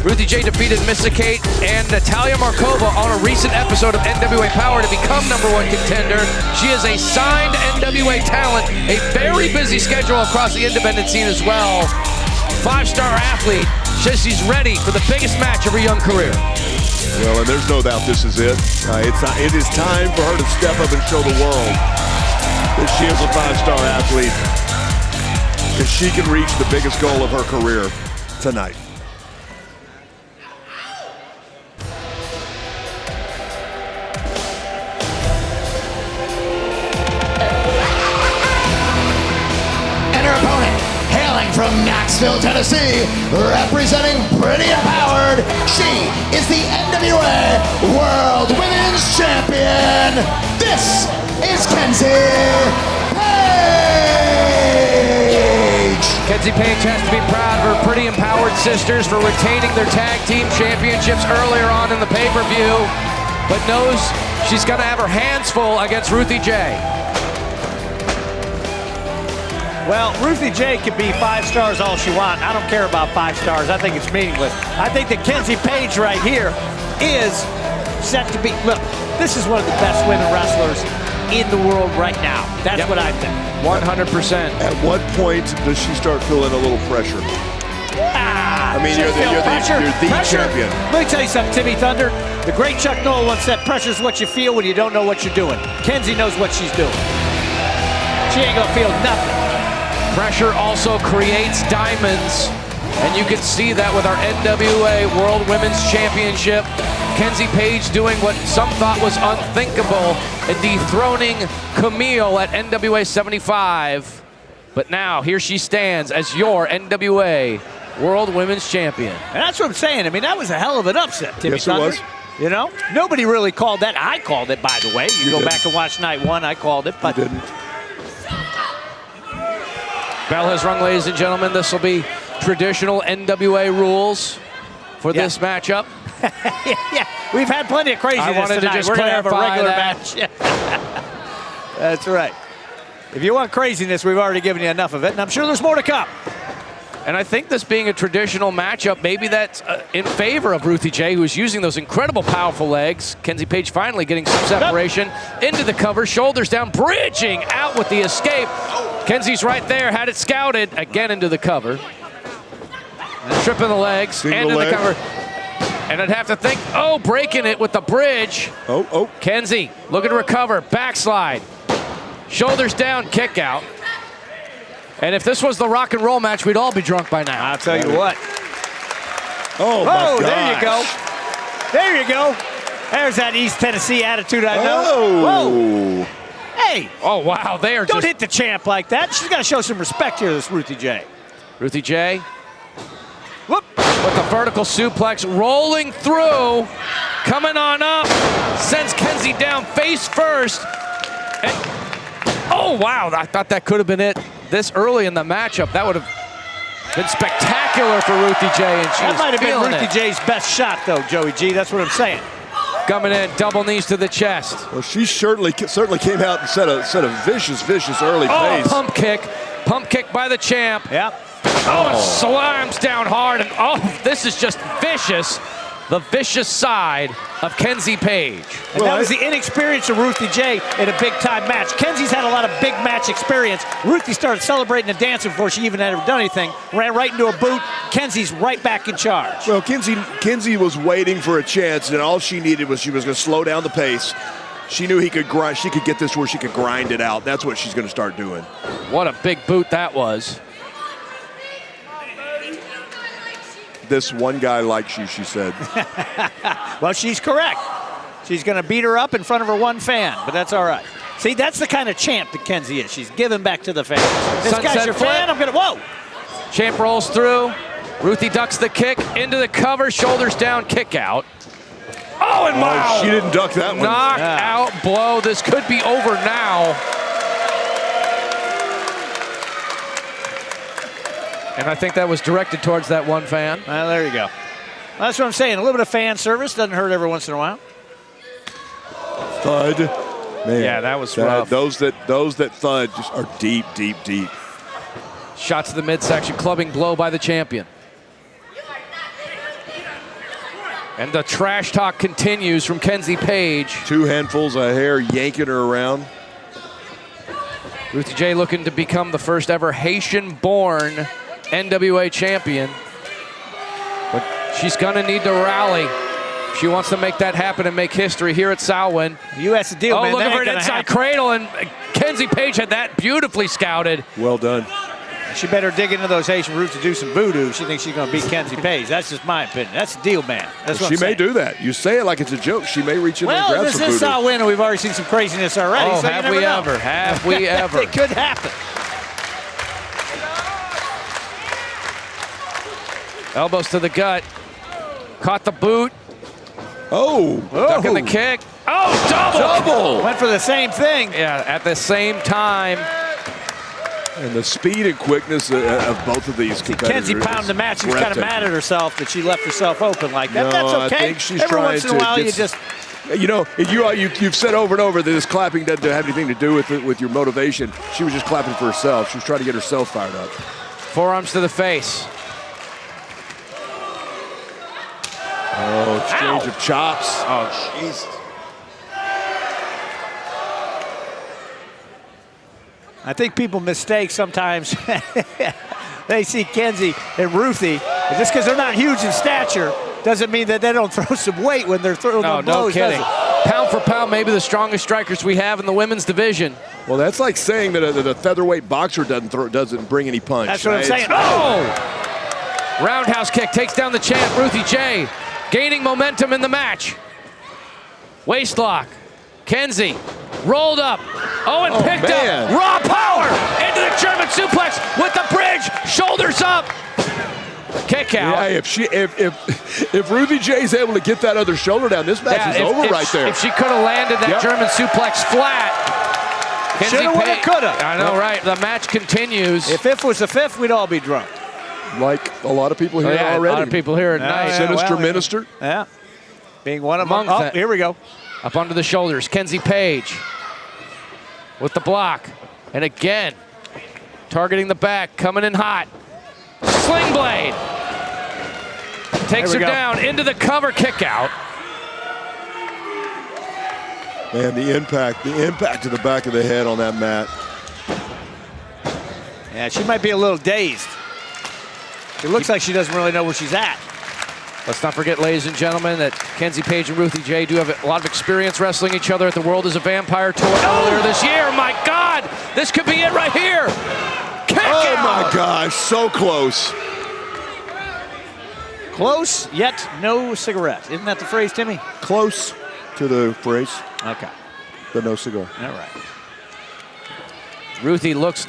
Ruthie Jay defeated Missa Kate and Natalia Markova on a recent episode of NWA Powerrr to become #1 contender. She is a signed NWA talent, a very busy schedule across the independent scene as well. 5-star athlete, says she's ready for the biggest match of her young career. Well, and there's no doubt this is it. It is time for her to step up and show the world that she is a 5-star athlete, and she can reach the biggest goal of her career tonight. From Knoxville, Tennessee, representing Pretty Empowered, she is the NWA World Women's Champion. This is Kenzie Paige. Kenzie Paige has to be proud of her Pretty Empowered sisters for retaining their tag team championships earlier on in the pay-per-view, but knows she's going to have her hands full against Ruthie Jay. Well, Ruthie Jay could be 5 stars all she wants. I don't care about 5 stars. I think it's meaningless. I think that Kenzie Paige right here is set to be, look, this is one of the best women wrestlers in the world right now. That's what I think. 100%. At what point does she start feeling a little pressure? I mean, you're the champion. Let me tell you something, Timmy Thunder. The great Chuck Noll once said, pressure's what you feel when you don't know what you're doing. Kenzie knows what she's doing. She ain't gonna feel nothing. Pressure also creates diamonds, and you can see that with our NWA World Women's Championship. Kenzie Paige doing what some thought was unthinkable and dethroning Camille at NWA 75. But now, here she stands as your NWA World Women's Champion. And that's what I'm saying. I mean, that was a hell of an upset, Timmy Thunder. Yes, it was. You know? Nobody really called that. I called it, by the way. You go back and watch night 1, I called it. But you didn't. Bell has rung, ladies and gentlemen. This will be traditional NWA rules for this matchup. Yeah, we've had plenty of craziness I wanted tonight. to just We're going to have a clarify regular that. match. That's right. If you want craziness, we've already given you enough of it, and I'm sure there's more to come. And I think this being a traditional matchup, maybe that's in favor of Ruthie Jay, who's using those incredible, powerful legs. Kenzie Paige finally getting some separation into the cover, shoulders down, bridging out with the escape. Kenzie's right there, had it scouted, again into the cover. And tripping the legs, and in the cover. And I'd have to think, breaking it with the bridge. Kenzie looking to recover, backslide. Shoulders down, kick out. And if this was the rock and roll match, we'd all be drunk by now. I'll tell you what. Oh, my gosh. There you go. There you go. There's that East Tennessee attitude I know. Oh. Whoa. Hey. Oh, wow. They are Don't hit the champ like that. She's got to show some respect here, this Ruthie Jay. Ruthie Jay. Whoop. With the vertical suplex rolling through. Coming on up. Sends Kenzie down face first. And, oh, wow. I thought that could have been it. This early in the matchup, that would have been spectacular for Ruthie Jay, and That might have been Ruthie Jay's best shot, though, Joey G. That's what I'm saying. Coming in, double knees to the chest. Well, she certainly came out and set a vicious early pace. Pump kick by the champ. Yep. Slams down hard, and this is just vicious. the vicious side of Kenzie Paige. And that was the inexperience of Ruthie Jay in a big-time match. Kenzie's had a lot of big match experience. Ruthie started celebrating and dancing before she even had ever done anything. Ran right into a boot. Kenzie's right back in charge. Well, Kenzie was waiting for a chance, and all she needed was she was going to slow down the pace. She knew he could grind. She could get this where she could grind it out. That's what she's going to start doing. What a big boot that was. This one guy likes you, she said. Well, she's correct. She's going to beat her up in front of her one fan, but that's all right. See, that's the kind of champ that Kenzie is. She's giving back to the fans. This guy's your fan, I'm going to, whoa. Champ rolls through. Ruthie ducks the kick into the cover, shoulders down, kick out. Oh, and wow. She didn't duck that one. Knock out blow. This could be over now. And I think that was directed towards that one fan. Well, there you go. Well, that's what I'm saying. A little bit of fan service doesn't hurt every once in a while. Thud. Man, yeah, that was rough. Those that thud just are deep, deep, deep. Shot to the midsection, clubbing blow by the champion. And the trash talk continues from Kenzie Paige. 2 handfuls of hair yanking her around. Ruthie Jay looking to become the first ever Haitian-born NWA champion. But she's gonna need to rally. She wants to make that happen and make history here at Samhain. U.S. deal, man. Looking for an inside cradle, and Kenzie Paige had that beautifully scouted. Well done. She better dig into those Haitian roots to do some voodoo. She thinks she's going to beat Kenzie Paige. That's just my opinion. That's the deal, man. That's what she I'm saying. may do that. You say it like it's a joke. She may reach in there and grab some voodoo. Well, this is Samhain, and we've already seen some craziness already. Oh, so have we ever? Have we ever? It could happen. Elbows to the gut. Caught the boot. Oh. Ducking the kick. Oh, double! Went for the same thing. Yeah, at the same time. And the speed and quickness of both of these competitors. Kenzie pounded the match. She was kind of mad at herself that she left herself open like that. No, That's okay. I think she's Every trying once in a while, you just... You know, you've said over and over that this clapping doesn't have anything to do with your motivation. She was just clapping for herself. She was trying to get herself fired up. Forearms to the face. Oh, exchange of chops. Oh, jeez. I think people mistake sometimes. They see Kenzie and Ruthie, and just because they're not huge in stature doesn't mean that they don't throw some weight when they're throwing them blows. No kidding. Pound for pound, maybe the strongest strikers we have in the women's division. Well, that's like saying that a featherweight boxer doesn't bring any punch. That's what I'm saying. Oh! Roundhouse kick takes down the champ, Ruthie Jay, gaining momentum in the match. Waist lock. Kenzie rolled up. Oh, and picked up. Raw power into the German suplex with the bridge. Shoulders up. Kick out. Yeah, if Ruthie Jay's able to get that other shoulder down, this match is over right there. If she could have landed that German suplex flat. Shoulda, woulda, coulda. I know, right? The match continues. If it was the fifth, we'd all be drunk. Like a lot of people here already. A lot of people here tonight. Sinister Minister. Yeah. Being one of them. Oh, here we go. Up under the shoulders, Kenzie Paige with the block. And again, targeting the back, coming in hot. Sling blade. Takes her down into the cover, kick out. Man, the impact to the back of the head on that mat. Yeah, she might be a little dazed. It looks like she doesn't really know where she's at. Let's not forget, ladies and gentlemen, that Kenzie Paige and Ruthie Jay do have a lot of experience wrestling each other at the World is a Vampire tour earlier this year. My God, this could be it right here. Kick out. My gosh, so close. Close, yet no cigarette. Isn't that the phrase, Timmy? Close to the phrase. Okay. But no cigar. All right. Ruthie looks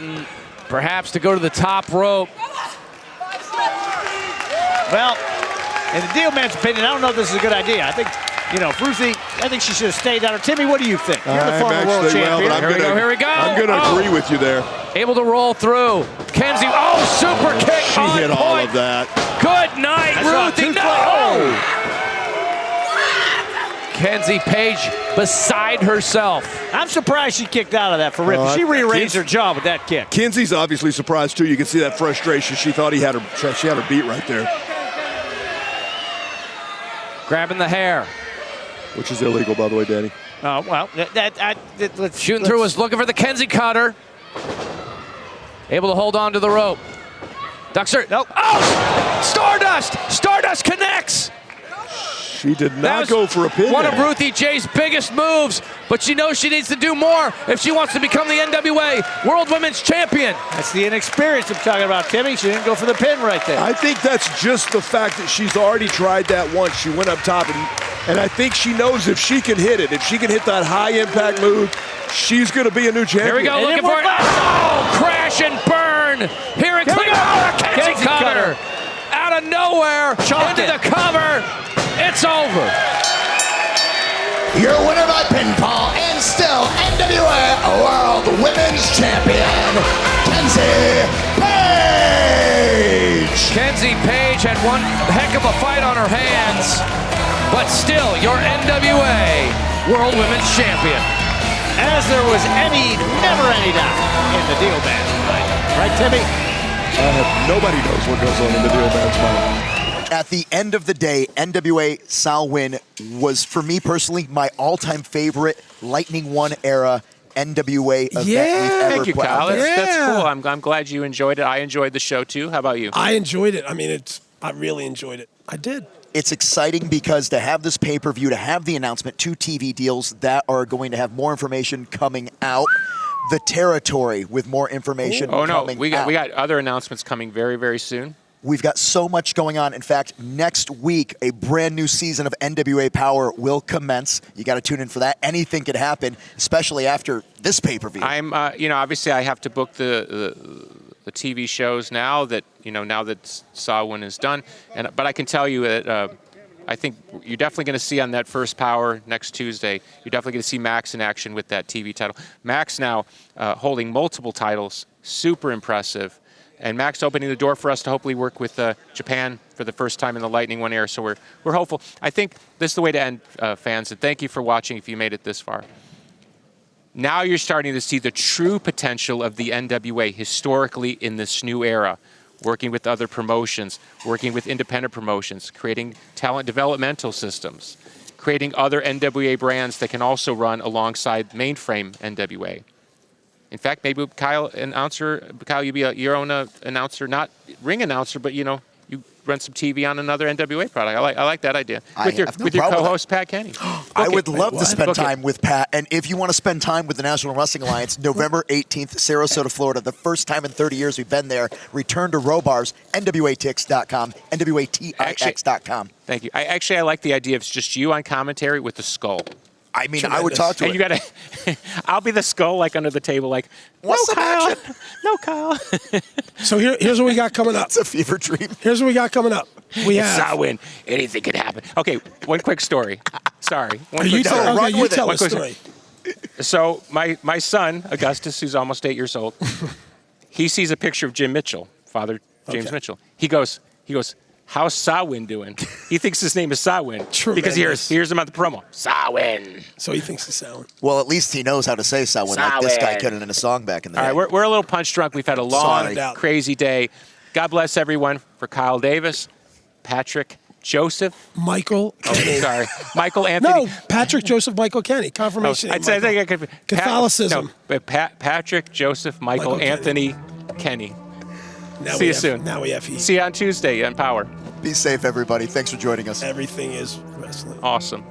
perhaps to go to the top rope. Well, in the deal man's opinion, I don't know if this is a good idea. I think, Ruthie, I think she should have stayed down. Timmy, what do you think? You're the former world champion. Here we go. I'm going to agree with you there. Able to roll through. Kenzie, super kick. She hit all of that. Good night, Ruthie. No! Kenzie Paige beside herself. I'm surprised she kicked out of that for Rippy. She rearranged her jaw with that kick. Kenzie's obviously surprised, too. You can see that frustration. She thought she had her beat right there. Grabbing the hair. Which is illegal, by the way, Danny. Oh, well, Shooting through was looking for the Kenzie cutter. Able to hold on to the rope. Ducks her. Nope. Oh! Stardust! Stardust connects! She did not go for a pin. One of Ruthie Jay's biggest moves, but she knows she needs to do more if she wants to become the NWA World Women's Champion. That's the inexperience I'm talking about, Timmy. She didn't go for the pin right there. I think that's just the fact that she's already tried that once. She went up top, and I think she knows if she can hit it, if she can hit that high-impact move, she's going to be a new champion. Here we go, looking for it. Oh, crash and burn. Here it comes. Oh, a Kenzie cutter. Out of nowhere, into the cover. It's over. Your winner by pinfall and still NWA World Women's Champion, Kenzie Paige. Kenzie Paige had one heck of a fight on her hands, but still your NWA World Women's Champion. As there was never any doubt in the deal match tonight. Right, Timmy? Nobody knows what goes on in the deal match tonight. At the end of the day, NWA Samhain was, for me personally, my all-time favorite Lightning One era NWA event we've ever Thank you, put Kyle. out there. That's cool. I'm glad you enjoyed it. I enjoyed the show, too. How about you? I enjoyed it. I mean, I really enjoyed it. I did. It's exciting because to have this pay-per-view, to have the announcement, 2 TV deals that are going to have more information coming out, the territory with more information coming out. We got other announcements coming very, very soon. We've got so much going on. In fact, next week, a brand new season of NWA Powerrr will commence. You got to tune in for that. Anything could happen, especially after this pay-per-view. I'm, obviously I have to book the TV shows now that Samhain is done. But I can tell you that I think you're definitely going to see on that first Powerrr next Tuesday, you're definitely going to see Max in action with that TV title. Max now holding multiple titles, super impressive. And Max opening the door for us to hopefully work with Japan for the first time in the Lightning One era. So we're hopeful. I think this is the way to end, fans. And thank you for watching if you made it this far. Now you're starting to see the true potential of the NWA historically in this new era. Working with other promotions, working with independent promotions, creating talent developmental systems, creating other NWA brands that can also run alongside mainframe NWA. In fact, maybe Kyle, you be your own announcer, not ring announcer, but you run some TV on another NWA product. I like that idea. With your co-host Pat Kenny. I would love to spend time with Pat. And if you want to spend time with the National Wrestling Alliance, November 18th, Sarasota, Florida, the first time in 30 years we've been there. Return to Robars, NWATix.com, NWATIX.com. Thank you. I like the idea of just you on commentary with the skull. I mean, I would talk to and it. You gotta. I'll be the skull, like under the table, like what's Kyle? No, Kyle. So here's what we got coming up. It's a fever dream. Here's what we got coming up. We have Samhain. Anything could happen. Okay, one quick story. Sorry. You tell a story. So my son Augustus, who's almost 8 years old, he sees a picture of Jim Mitchell, Father James Mitchell. He goes. How's Samhain doing? He thinks his name is Samhain because he hears him on the promo. Samhain. So he thinks it's Samhain. Well, at least he knows how to say Samhain like this guy couldn't in a song back in the day. All right, we're a little punch drunk. We've had a long, crazy day. God bless everyone. For Kyle Davis, Patrick Joseph. Michael. Michael Anthony. No, Patrick Joseph Michael Kenny. Confirmation. I think I could. Catholicism. Patrick Joseph Michael Anthony Kenny. See you soon. Now we have heat. See you on Tuesday on Powerrr. Be safe, everybody. Thanks for joining us. Everything is wrestling. Awesome.